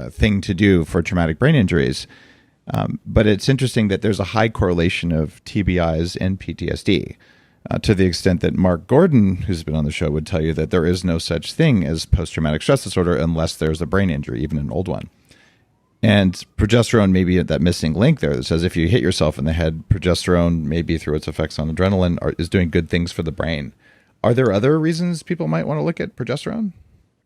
thing to do for traumatic brain injuries. But it's interesting that there's a high correlation of TBIs and PTSD, to the extent that Mark Gordon, who's been on the show, would tell you that there is no such thing as post-traumatic stress disorder unless there's a brain injury, even an old one. And progesterone may be that missing link there that says if you hit yourself in the head, progesterone, maybe through its effects on adrenaline, is doing good things for the brain. Are there other reasons people might want to look at progesterone?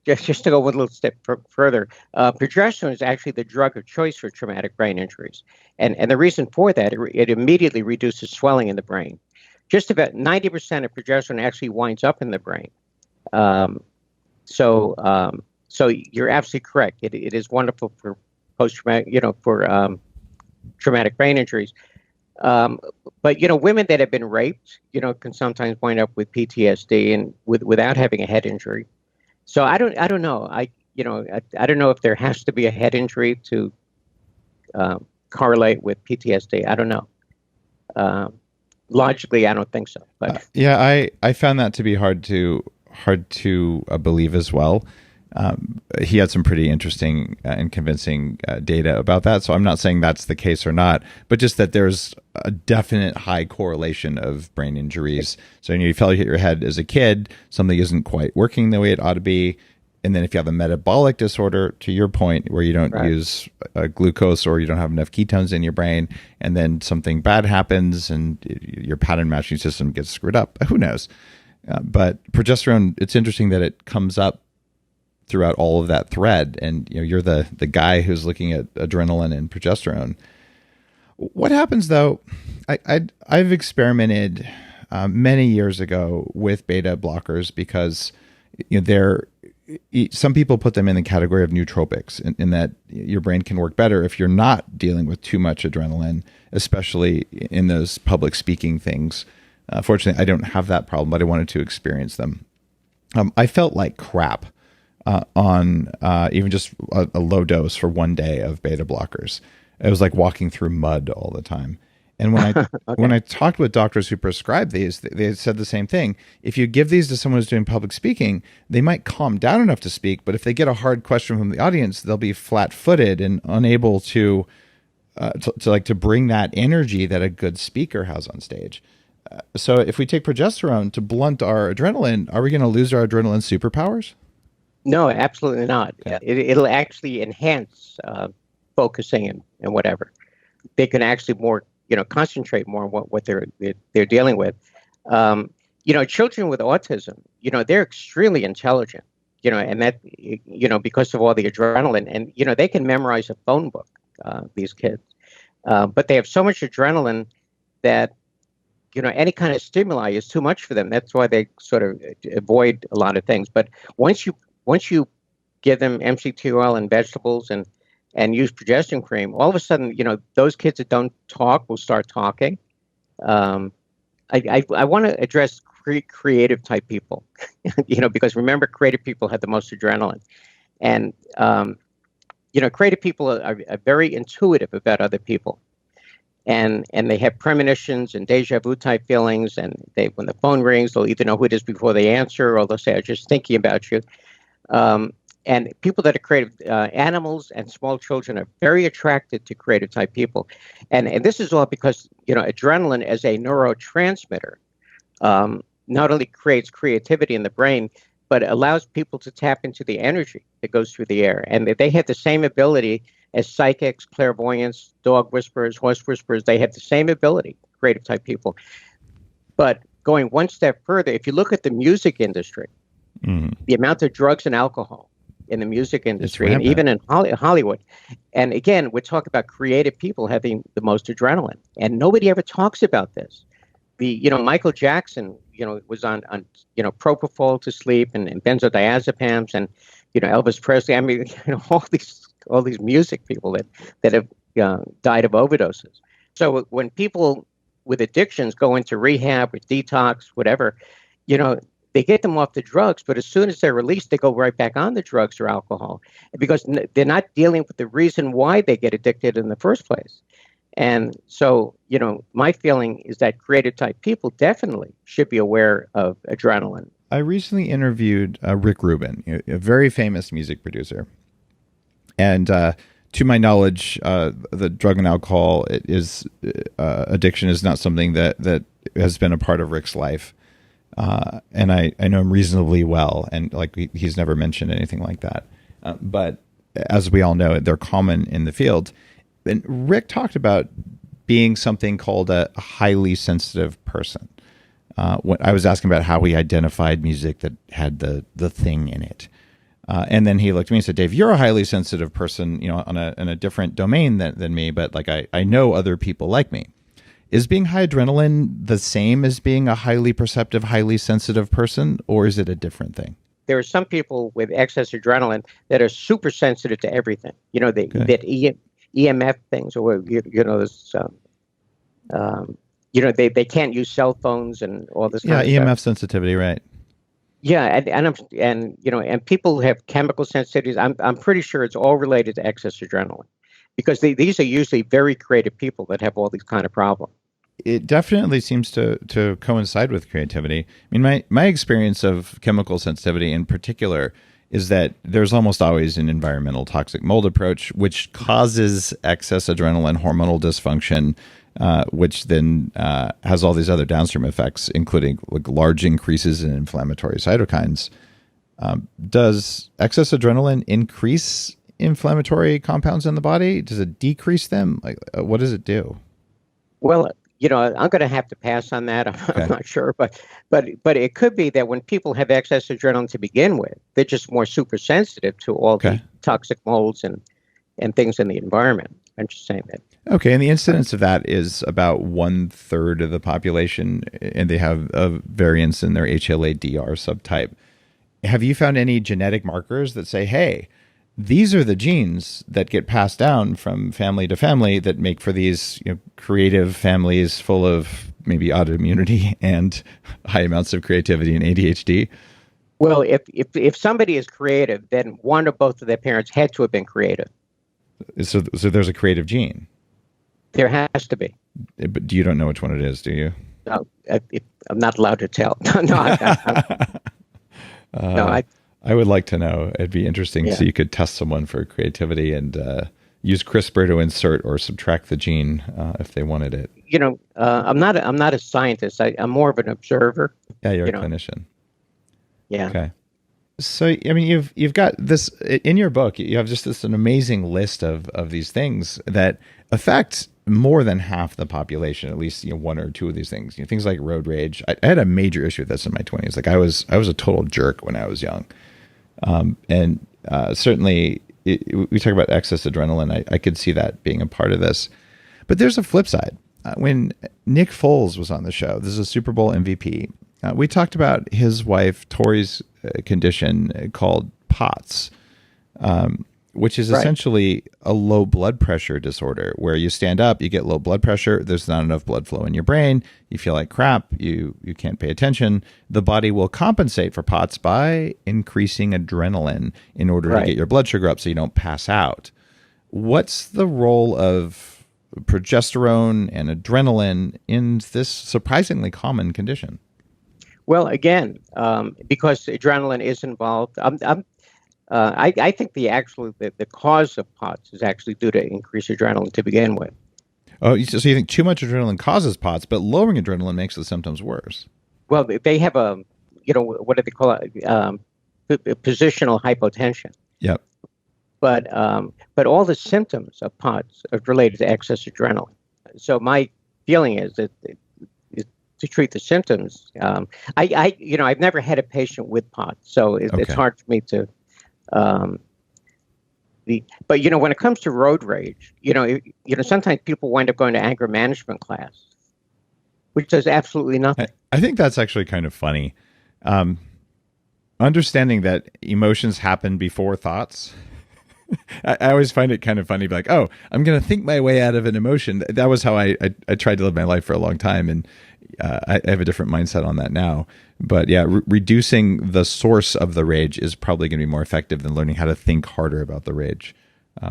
Just to go one little step further, progesterone is actually the drug of choice for traumatic brain injuries. And the reason for that, it immediately reduces swelling in the brain. Just about 90% of progesterone actually winds up in the brain. So you're absolutely correct. It is wonderful for post-traumatic, traumatic brain injuries. But women that have been raped, can sometimes wind up with PTSD and without having a head injury. So I don't know. I don't know if there has to be a head injury to correlate with PTSD. I don't know. Logically, I don't think so. But I found that to be hard to believe as well. He had some pretty interesting and convincing data about that. So I'm not saying that's the case or not, but just that there's a definite high correlation of brain injuries. So you fell, you hit your head as a kid, something isn't quite working the way it ought to be. And then if you have a metabolic disorder, to your point, where you don't use glucose or you don't have enough ketones in your brain, and then something bad happens and your pattern matching system gets screwed up, who knows? But progesterone, it's interesting that it comes up throughout all of that thread, and you're the guy who's looking at adrenaline and progesterone. What happens though? I've experimented many years ago with beta blockers because some people put them in the category of nootropics, in that your brain can work better if you're not dealing with too much adrenaline, especially in those public speaking things. Fortunately, I don't have that problem, but I wanted to experience them. I felt like crap on even just a low dose for one day of beta blockers. It was like walking through mud all the time. And when I when I talked with doctors who prescribe these, they said the same thing. If you give these to someone who's doing public speaking, they might calm down enough to speak, but if they get a hard question from the audience, they'll be flat-footed and unable to bring that energy that a good speaker has on stage. So if we take progesterone to blunt our adrenaline, are we going to lose our adrenaline superpowers? No, absolutely not. Okay. It'll actually enhance focusing and whatever. They can actually more, concentrate more on what they're dealing with. Children with autism, they're extremely intelligent, and that, because of all the adrenaline, and, they can memorize a phone book, these kids. But they have so much adrenaline that, any kind of stimuli is too much for them. That's why they sort of avoid a lot of things. But once you give them MCT oil and vegetables and use progesterone cream, all of a sudden, those kids that don't talk will start talking. I want to address creative type people, because remember, creative people have the most adrenaline. And, creative people are very intuitive about other people. And they have premonitions and deja vu type feelings. And when the phone rings, they'll either know who it is before they answer, or they'll say, "I'm just thinking about you." And people that are creative, animals and small children are very attracted to creative type people. And this is all because, adrenaline as a neurotransmitter not only creates creativity in the brain, but allows people to tap into the energy that goes through the air. And they have the same ability as psychics, clairvoyants, dog whisperers, horse whisperers. They have the same ability, creative type people. But going one step further, if you look at the music industry, the amount of drugs and alcohol in the music industry, and even in Hollywood. And again, we're talking about creative people having the most adrenaline. And nobody ever talks about this. Michael Jackson, was on propofol to sleep and benzodiazepams, and, Elvis Presley. I mean, all these music people that have died of overdoses. So when people with addictions go into rehab or detox, whatever, they get them off the drugs, but as soon as they're released, they go right back on the drugs or alcohol, because they're not dealing with the reason why they get addicted in the first place. And so, my feeling is that creative type people definitely should be aware of adrenaline. I recently interviewed Rick Rubin, a very famous music producer. And to my knowledge, the drug and alcohol addiction is not something that has been a part of Rick's life. And I know him reasonably well, and he's never mentioned anything like that. But as we all know, they're common in the field. And Rick talked about being something called a highly sensitive person. When I was asking about how he identified music that had the thing in it. And then he looked at me and said, "Dave, you're a highly sensitive person, in a different domain than me, but I know other people like me." Is being high adrenaline the same as being a highly perceptive, highly sensitive person, or is it a different thing? There are some people with excess adrenaline that are super sensitive to everything. That EMF things, or they can't use cell phones and all this. Yeah, kind of EMF stuff. sensitivity, right? Yeah, and people have chemical sensitivities. I'm pretty sure it's all related to excess adrenaline, because these are usually very creative people that have all these kind of problems. It definitely seems to coincide with creativity. I mean, my experience of chemical sensitivity in particular is that there's almost always an environmental toxic mold approach, which causes excess adrenaline hormonal dysfunction, which then has all these other downstream effects, including large increases in inflammatory cytokines. Does excess adrenaline increase inflammatory compounds in the body? Does it decrease them? What does it do? Well, I'm going to have to pass on that. I'm Okay. not sure, but it could be that when people have excess adrenaline to begin with, they're just more super sensitive to all Okay. the toxic molds and things in the environment. I'm just saying that. Okay, and the incidence of that is about 1/3 of the population, and they have a variance in their HLA-DR subtype. Have you found any genetic markers that say, hey, these are the genes that get passed down from family to family that make for these creative families full of maybe autoimmunity and high amounts of creativity and ADHD? Well, if somebody is creative, then one or both of their parents had to have been creative. So there's a creative gene. There has to be. But you don't know which one it is, do you? No, I'm not allowed to tell. No, I would like to know. It'd be interesting. Yeah. So you could test someone for creativity and use CRISPR to insert or subtract the gene if they wanted it. I'm not a scientist. I'm more of an observer. Yeah, you're a clinician. Yeah. Okay. So, I mean, you've got this in your book. You have just an amazing list of these things that affect more than half the population. At least one or two of these things. Things like road rage. I had a major issue with this in my 20s. Like I was a total jerk when I was young, and certainly we talk about excess adrenaline. I could see that being a part of this, but there's a flip side. When Nick Foles was on the show, this is a Super Bowl MVP. We talked about his wife Tori's condition called POTS, which is essentially a low blood pressure disorder where you stand up, you get low blood pressure, there's not enough blood flow in your brain, you feel like crap, you can't pay attention. The body will compensate for POTS by increasing adrenaline in order to get your blood sugar up so you don't pass out. What's the role of progesterone and adrenaline in this surprisingly common condition? Well, again, because adrenaline is involved, I think the cause of POTS is actually due to increased adrenaline to begin with. Oh, so you think too much adrenaline causes POTS, but lowering adrenaline makes the symptoms worse? Well, they have what do they call it? Positional hypotension. Yep. But all the symptoms of POTS are related to excess adrenaline. So my feeling is that to treat the symptoms, I've never had a patient with POTS, so it's hard for me to. But when it comes to road rage, sometimes people wind up going to anger management class, which does absolutely nothing. I think that's actually kind of funny. Understanding that emotions happen before thoughts. I always find it kind of funny, like, oh, I'm going to think my way out of an emotion. That was how I tried to live my life for a long time, and I have a different mindset on that now. But yeah, reducing the source of the rage is probably going to be more effective than learning how to think harder about the rage.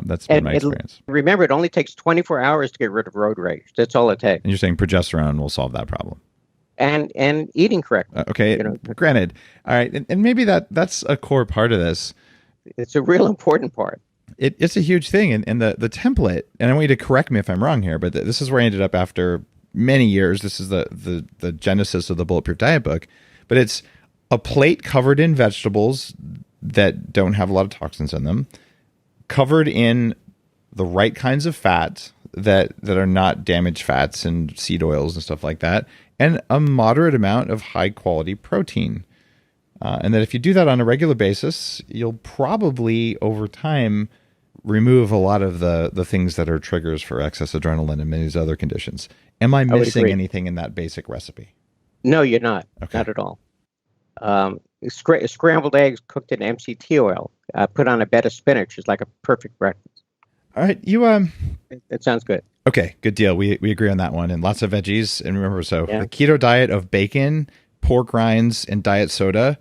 That's been my experience. Remember, it only takes 24 hours to get rid of road rage. That's all it takes. And you're saying progesterone will solve that problem? And eating correctly. Okay, granted. All right, and maybe that's a core part of this. It's a real important part. It's a huge thing, and the template. And I want you to correct me if I'm wrong here, but this is where I ended up after many years. This is the genesis of the Bulletproof Diet book, but it's a plate covered in vegetables that don't have a lot of toxins in them, covered in the right kinds of fat that are not damaged fats and seed oils and stuff like that, and a moderate amount of high quality protein. And that if you do that on a regular basis, you'll probably, over time, remove a lot of the things that are triggers for excess adrenaline and many of these other conditions. Am I missing anything in that basic recipe? No, you're not. Okay. Not at all. Scrambled eggs cooked in MCT oil, put on a bed of spinach is like a perfect breakfast. All right, That sounds good. Okay, good deal. We agree on that one. And lots of veggies. And remember, the keto diet of bacon, pork rinds, and diet soda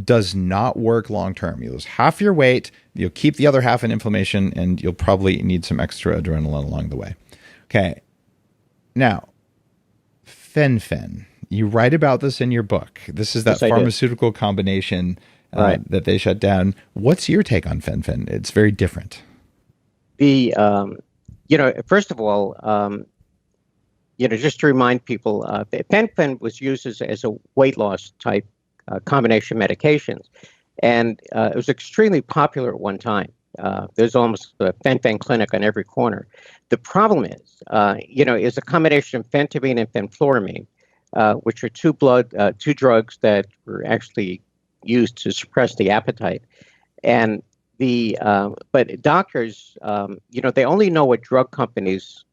does not work long term. You'll lose half your weight, you'll keep the other half in inflammation, and you'll probably need some extra adrenaline along the way. Okay. Now, fen-phen. You write about this in your book. This is that pharmaceutical combination that they shut down. What's your take on fen-phen? It's very different. First of all, just to remind people, fen-phen was used as a weight loss type combination medications, and it was extremely popular at one time. There's almost a fen-phen clinic on every corner. The problem is, is a combination of phentermine and fenfluramine, which are two drugs that were actually used to suppress the appetite. And but doctors, they only know what drug companies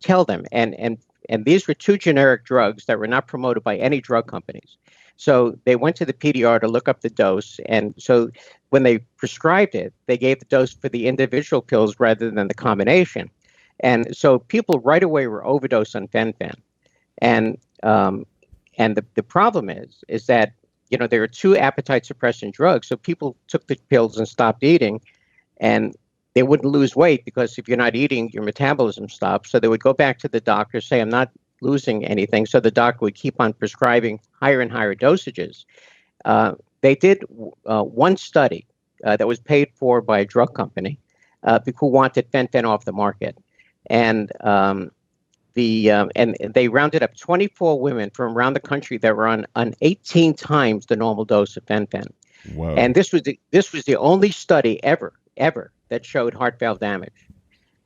tell them. And these were two generic drugs that were not promoted by any drug companies. So they went to the PDR to look up the dose. And so when they prescribed it, they gave the dose for the individual pills rather than the combination. And so people right away were overdosed on fen-phen. And the problem is that, there are two appetite suppressant drugs. So people took the pills and stopped eating, and they wouldn't lose weight because if you're not eating, your metabolism stops. So they would go back to the doctor, say, I'm not losing anything. So the doctor would keep on prescribing higher and higher dosages. They did one study that was paid for by a drug company who wanted fen-phen off the market. And they rounded up 24 women from around the country that were on 18 times the normal dose of fen-phen. Whoa. And this was the only study ever that showed heart valve damage.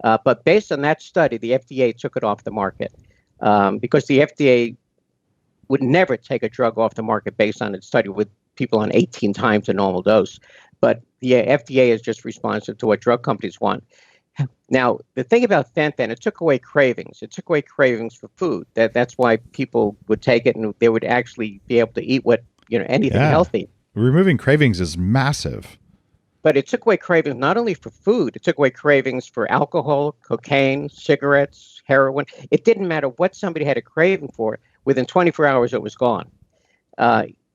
But based on that study, the FDA took it off the market because the FDA would never take a drug off the market based on its study with people on 18 times the normal dose. But the FDA is just responsive to what drug companies want. Now, the thing about fen-phen, it took away cravings. It took away cravings for food. That's why people would take it and they would actually be able to eat anything healthy. Removing cravings is massive. But it took away cravings not only for food, it took away cravings for alcohol, cocaine, cigarettes, heroin. It didn't matter what somebody had a craving for. Within 24 hours, it was gone.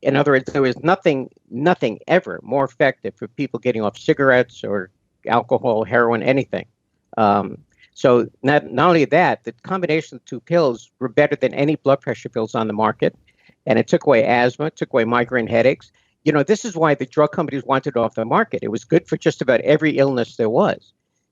In other words, there was nothing ever more effective for people getting off cigarettes or alcohol, heroin, anything. So not only that, the combination of the two pills were better than any blood pressure pills on the market. And it took away asthma, took away migraine headaches. This is why the drug companies wanted it off the market. It was good for just about every illness there was,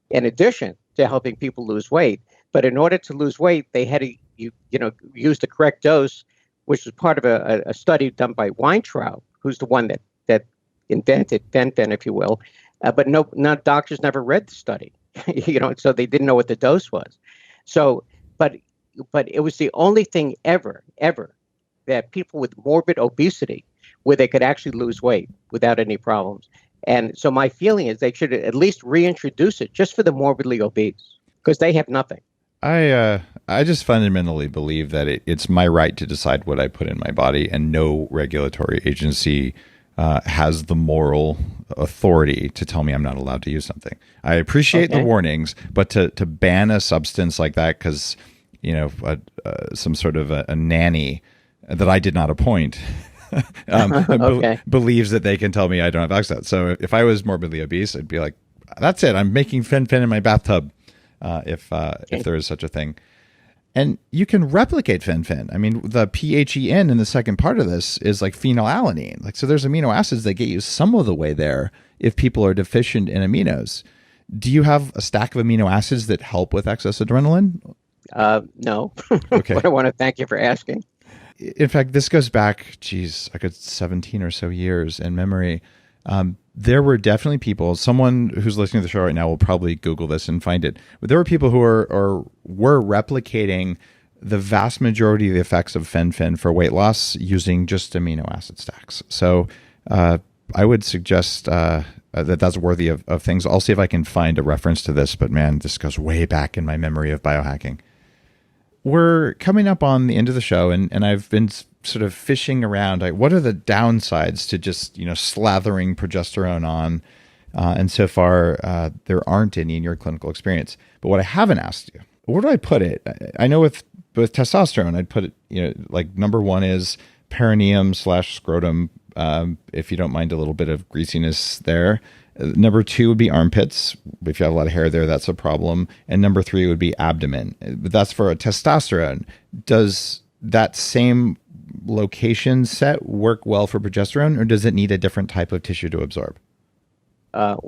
in addition to helping people lose weight. But in order to lose weight, they had to use the correct dose, which was part of a study done by Weintraub, who's the one that invented fen-phen, if you will. But no doctors never read the study, so they didn't know what the dose was. So, but it was the only thing ever that people with morbid obesity, where they could actually lose weight without any problems. And so my feeling is they should at least reintroduce it just for the morbidly obese, because they have nothing. I just fundamentally believe that it's my right to decide what I put in my body, and no regulatory agency has the moral authority to tell me I'm not allowed to use something. I appreciate the warnings, but to ban a substance like that because some sort of a nanny that I did not appoint believes that they can tell me I don't have access. So if I was morbidly obese, I'd be like, that's it. I'm making fen-phen in my bathtub if there is such a thing. And you can replicate fen-phen. I mean, the PHEN in the second part of this is like phenylalanine. So there's amino acids that get you some of the way there if people are deficient in aminos. Do you have a stack of amino acids that help with excess adrenaline? No. Okay. But I want to thank you for asking. In fact, this goes back, 17 or so years in memory. There were definitely people, someone who's listening to the show right now will probably Google this and find it. But there were people who were replicating the vast majority of the effects of fen-phen for weight loss using just amino acid stacks. So I would suggest that's worthy of things. I'll see if I can find a reference to this, but man, this goes way back in my memory of biohacking. We're coming up on the end of the show, and I've been sort of fishing around. What are the downsides to just slathering progesterone on? And so far, there aren't any in your clinical experience. But what I haven't asked you, where do I put it? I know with testosterone, I'd put it, like number one is perineum / scrotum. If you don't mind a little bit of greasiness there. Number two would be armpits. If you have a lot of hair there, that's a problem. And number three would be abdomen. But that's for a testosterone. Does that same location set work well for progesterone, or does it need a different type of tissue to absorb? Actually,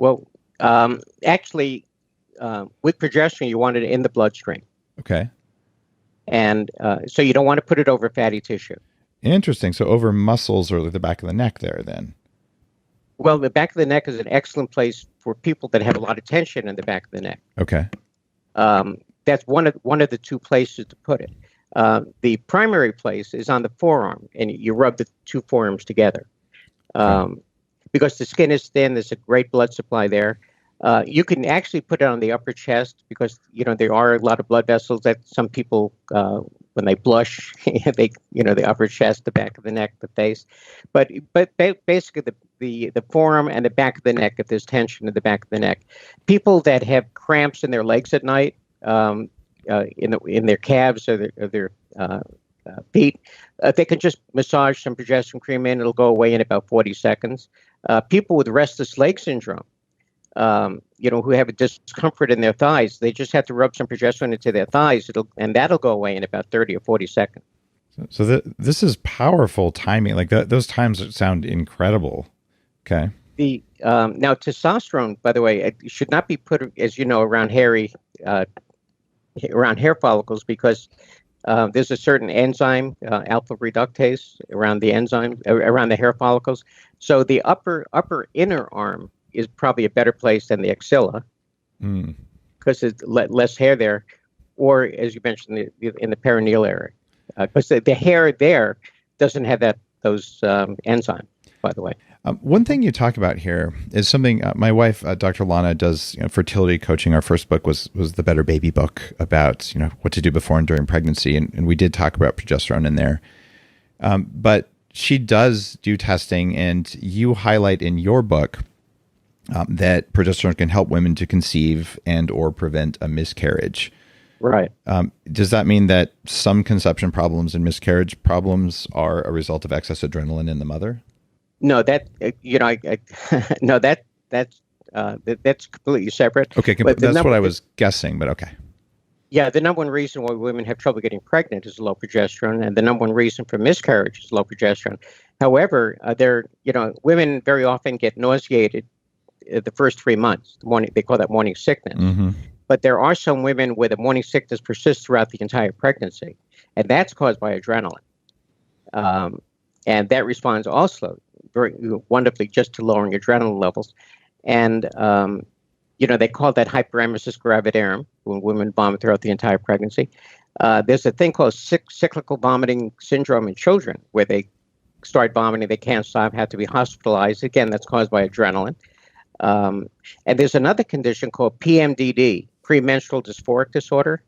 with progesterone, you want it in the bloodstream. Okay. And so you don't want to put it over fatty tissue. Interesting. So over muscles or the back of the neck there then. Well, the back of the neck is an excellent place for people that have a lot of tension in the back of the neck. Okay. That's one of the two places to put it. The primary place is on the forearm, and you rub the two forearms together. Because the skin is thin, there's a great blood supply there. You can actually put it on the upper chest because, there are a lot of blood vessels that some people, when they blush, the upper chest, the back of the neck, the face. But basically the forearm and the back of the neck, if there's tension in the back of the neck. People that have cramps in their legs at night, in their calves or their feet, they can just massage some progesterone cream in. It'll go away in about 40 seconds. People with restless leg syndrome, who have a discomfort in their thighs, they just have to rub some progesterone into their thighs, and that'll go away in about 30 or 40 seconds. So this is powerful timing. Like those times sound incredible. Okay. Now testosterone, by the way, it should not be put, as you know, around hair follicles because there's a certain enzyme, alpha reductase, around the hair follicles. So the upper inner arm is probably a better place than the axilla because there's less hair there, or as you mentioned, in the perineal area, because the hair there doesn't have those enzymes. By the way, one thing you talk about here is something my wife, Dr. Lana, does fertility coaching. Our first book was the Better Baby book about what to do before and during pregnancy, and we did talk about progesterone in there. But she does do testing, and you highlight in your book that progesterone can help women to conceive and or prevent a miscarriage. Right. Does that mean that some conception problems and miscarriage problems are a result of excess adrenaline in the mother? No, that's completely separate. Okay, that's what I was guessing, but okay. Yeah, the number one reason why women have trouble getting pregnant is low progesterone, and the number one reason for miscarriage is low progesterone. However, women very often get nauseated the first 3 months. They call that morning sickness. Mm-hmm. But there are some women where the morning sickness persists throughout the entire pregnancy, and that's caused by adrenaline. And that responds also very wonderfully just to lowering adrenaline levels. And, they call that hyperemesis gravidarum when women vomit throughout the entire pregnancy. There's a thing called cyclical vomiting syndrome in children where they start vomiting, they can't stop, have to be hospitalized. Again, that's caused by adrenaline. And there's another condition called PMDD, premenstrual dysphoric disorder,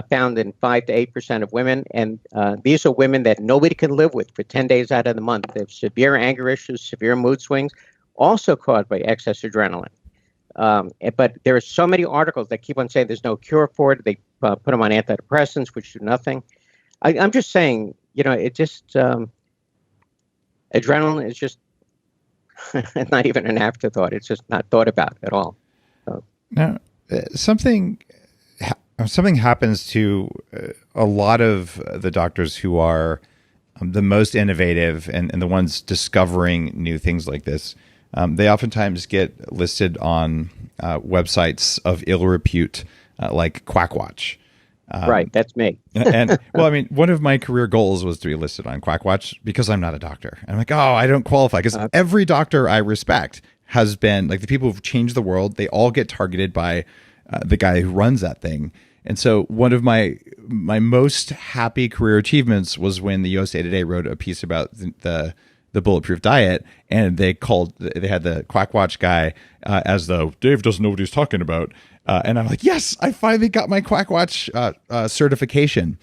found in 5 to 8% of women. And these are women that nobody can live with for 10 days out of the month. They have severe anger issues, severe mood swings, also caused by excess adrenaline. But there are so many articles that keep on saying there's no cure for it. They put them on antidepressants, which do nothing. I'm just saying, it just, adrenaline is just not even an afterthought. It's just not thought about at all. So. Now, something happens to a lot of the doctors who are the most innovative and the ones discovering new things like this. They oftentimes get listed on websites of ill repute, like Quackwatch. Right, that's me. And one of my career goals was to be listed on Quackwatch because I'm not a doctor. And I'm like, I don't qualify because every doctor I respect has been like the people who've changed the world. They all get targeted by the guy who runs that thing. And so one of my most happy career achievements was when the USA Today wrote a piece about the Bulletproof diet, and they had the Quackwatch guy as the Dave doesn't know what he's talking about. And I'm like, yes, I finally got my Quackwatch certification.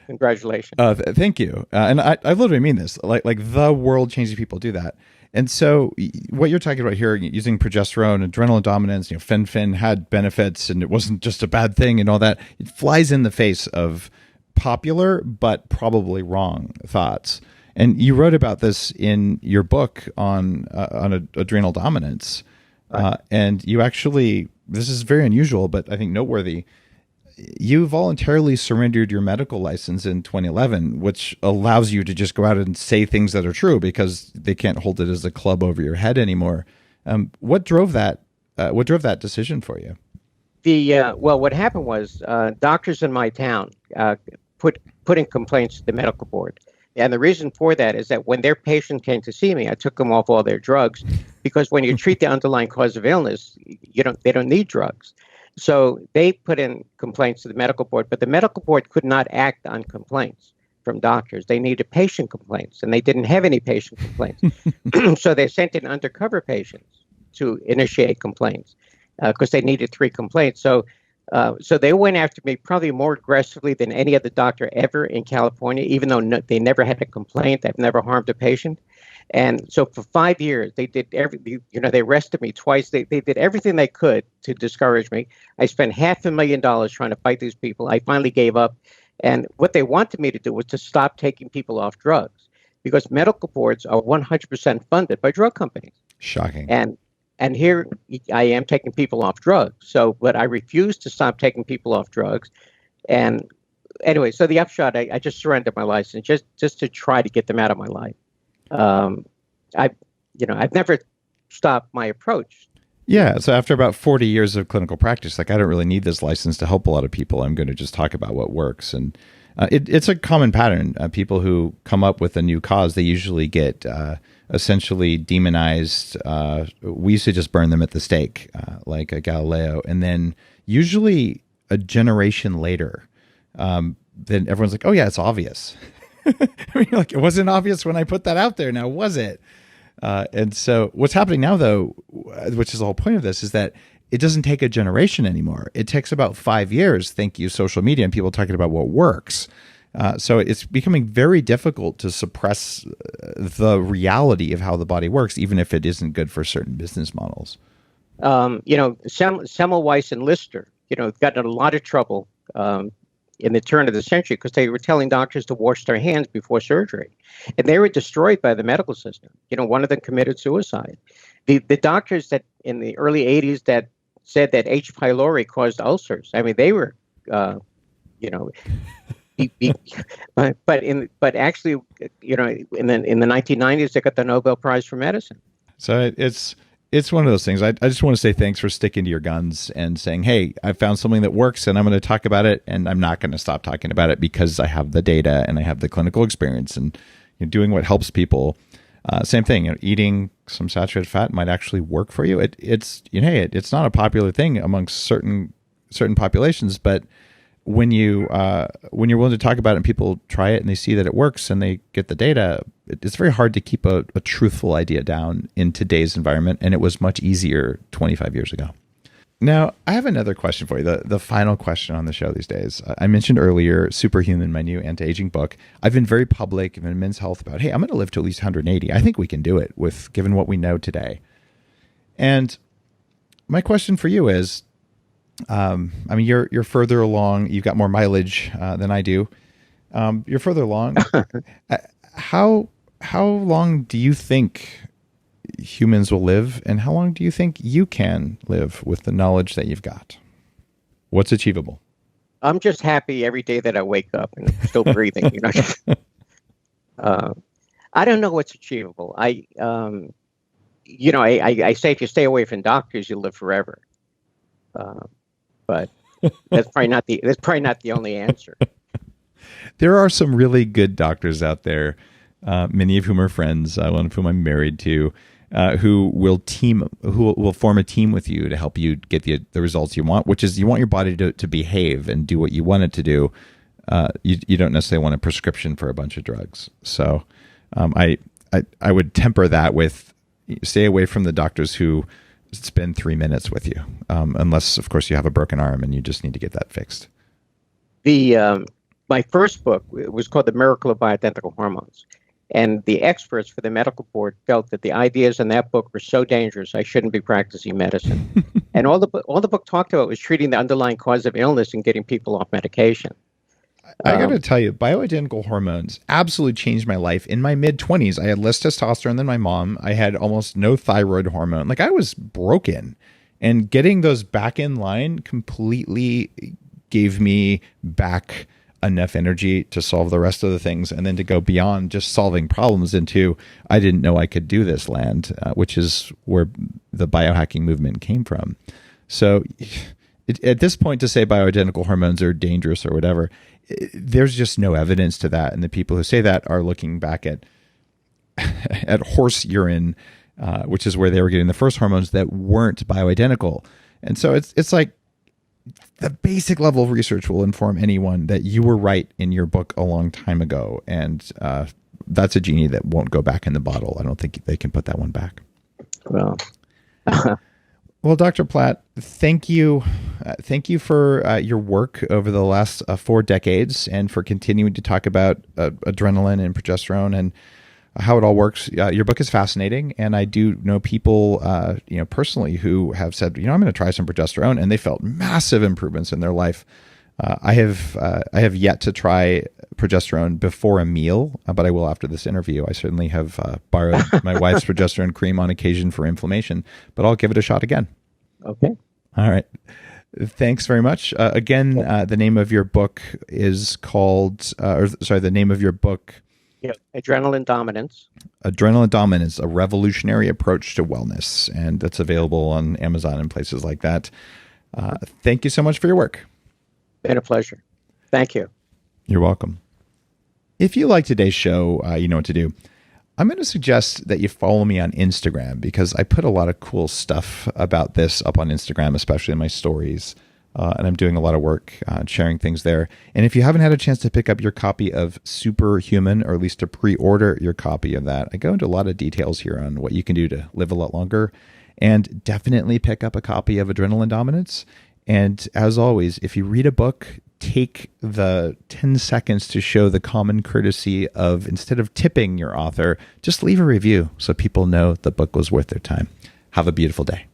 Congratulations. Thank you. And I literally mean this, like the world changing people do that. And so what you're talking about here, using progesterone, adrenaline dominance, fen-phen had benefits and it wasn't just a bad thing and all that. It flies in the face of popular, but probably wrong thoughts. And you wrote about this in your book on adrenal dominance. Right. And you actually, this is very unusual, but I think noteworthy. You voluntarily surrendered your medical license in 2011, which allows you to just go out and say things that are true because they can't hold it as a club over your head anymore. What drove that? What drove that decision for you? What happened was doctors in my town put in complaints to the medical board. And the reason for that is that when their patient came to see me, I took them off all their drugs, because when you treat the underlying cause of illness, they don't need drugs. So they put in complaints to the medical board, but the medical board could not act on complaints from doctors. They needed patient complaints, and they didn't have any patient complaints. So they sent in undercover patients to initiate complaints because they needed 3 complaints. So they went after me probably more aggressively than any other doctor ever in California, even though they never had a complaint. They've never harmed a patient. And so for 5 years, they did they arrested me twice. They did everything they could to discourage me. I spent $500,000 trying to fight these people. I finally gave up. And what they wanted me to do was to stop taking people off drugs, because medical boards are 100% funded by drug companies. Shocking. And here I am taking people off drugs. But I refuse to stop taking people off drugs. And anyway, so the upshot, I just surrendered my license just to try to get them out of my life. I've never stopped my approach. Yeah. So after about 40 years of clinical practice, like, I don't really need this license to help a lot of people. I'm going to just talk about what works. And it's a common pattern. People who come up with a new cause, they usually get essentially demonized. We used to just burn them at the stake, like a Galileo. And then usually a generation later, then everyone's like, oh yeah, it's obvious. I mean, like, it wasn't obvious when I put that out there. Now, was it? And so what's happening now, though, which is the whole point of this, is that it doesn't take a generation anymore. It takes about 5 years, thank you, social media, and people talking about what works. So it's becoming very difficult to suppress the reality of how the body works, even if it isn't good for certain business models. Semmelweis and Lister, got in a lot of trouble in the turn of the century because they were telling doctors to wash their hands before surgery. And they were destroyed by the medical system. One of them committed suicide. The doctors that in the early 80s that said that H. pylori caused ulcers, I mean, they were, but actually, in the 1990s, they got the Nobel Prize for medicine. So it's one of those things. I just want to say thanks for sticking to your guns and saying, hey, I found something that works and I'm going to talk about it, and I'm not going to stop talking about it because I have the data and I have the clinical experience and doing what helps people. Same thing, eating some saturated fat might actually work for you. It's not a popular thing amongst certain populations, but when you're willing to talk about it and people try it and they see that it works and they get the data, it's very hard to keep a truthful idea down in today's environment. And it was much easier 25 years ago. Now, I have another question for you, the final question on the show these days. I mentioned earlier, Superhuman, my new anti-aging book. I've been very public in Men's Health about, hey, I'm going to live to at least 180. I think we can do it given what we know today. And my question for you is, you're further along. You've got more mileage than I do. You're further along. How long do you think humans will live, and how long do you think you can live with the knowledge that you've got? What's achievable? I'm just happy every day that I wake up and I'm still breathing. I don't know what's achievable. I say if you stay away from doctors, you'll live forever. But that's probably not the only answer. There are some really good doctors out there, many of whom are friends, one of whom I'm married to, who will form a team with you to help you get the results you want, which is you want your body to behave and do what you want it to do. You don't necessarily want a prescription for a bunch of drugs. So I would temper that with stay away from the doctors who spend 3 minutes with you, unless, of course, you have a broken arm and you just need to get that fixed. My first book was called The Miracle of Bioidentical Hormones. And the experts for the medical board felt that the ideas in that book were so dangerous, I shouldn't be practicing medicine. And all the book talked about was treating the underlying cause of illness and getting people off medication. I got to tell you, bioidentical hormones absolutely changed my life. In my mid-20s, I had less testosterone than my mom. I had almost no thyroid hormone. Like, I was broken. And getting those back in line completely gave me back enough energy to solve the rest of the things, and then to go beyond just solving problems into I didn't know I could do this land, which is where the biohacking movement came from. So at this point, to say bioidentical hormones are dangerous or whatever, there's just no evidence to that. And the people who say that are looking back at horse urine, which is where they were getting the first hormones that weren't bioidentical. And so it's like the basic level of research will inform anyone that you were right in your book a long time ago. And that's a genie that won't go back in the bottle. I don't think they can put that one back. Well, well, Dr. Platt, thank you. Thank you for your work over the last 4 decades and for continuing to talk about adrenaline and progesterone and how it all works. Your book is fascinating. And I do know people, personally who have said, I'm going to try some progesterone, and they felt massive improvements in their life. I have yet to try progesterone before a meal, but I will after this interview. I certainly have borrowed my wife's progesterone cream on occasion for inflammation, but I'll give it a shot again. Okay. All right. Thanks very much. Again, the name of your book is called, the name of your book. Yeah, Adrenaline Dominance. Adrenaline Dominance, a revolutionary approach to wellness. And that's available on Amazon and places like that. Thank you so much for your work. Been a pleasure. Thank you. You're welcome. If you like today's show, you know what to do. I'm going to suggest that you follow me on Instagram because I put a lot of cool stuff about this up on Instagram, especially in my stories. And I'm doing a lot of work sharing things there. And if you haven't had a chance to pick up your copy of Superhuman, or at least to pre-order your copy of that, I go into a lot of details here on what you can do to live a lot longer. And definitely pick up a copy of Adrenaline Dominance. And as always, if you read a book, take the 10 seconds to show the common courtesy of, instead of tipping your author, just leave a review so people know the book was worth their time. Have a beautiful day.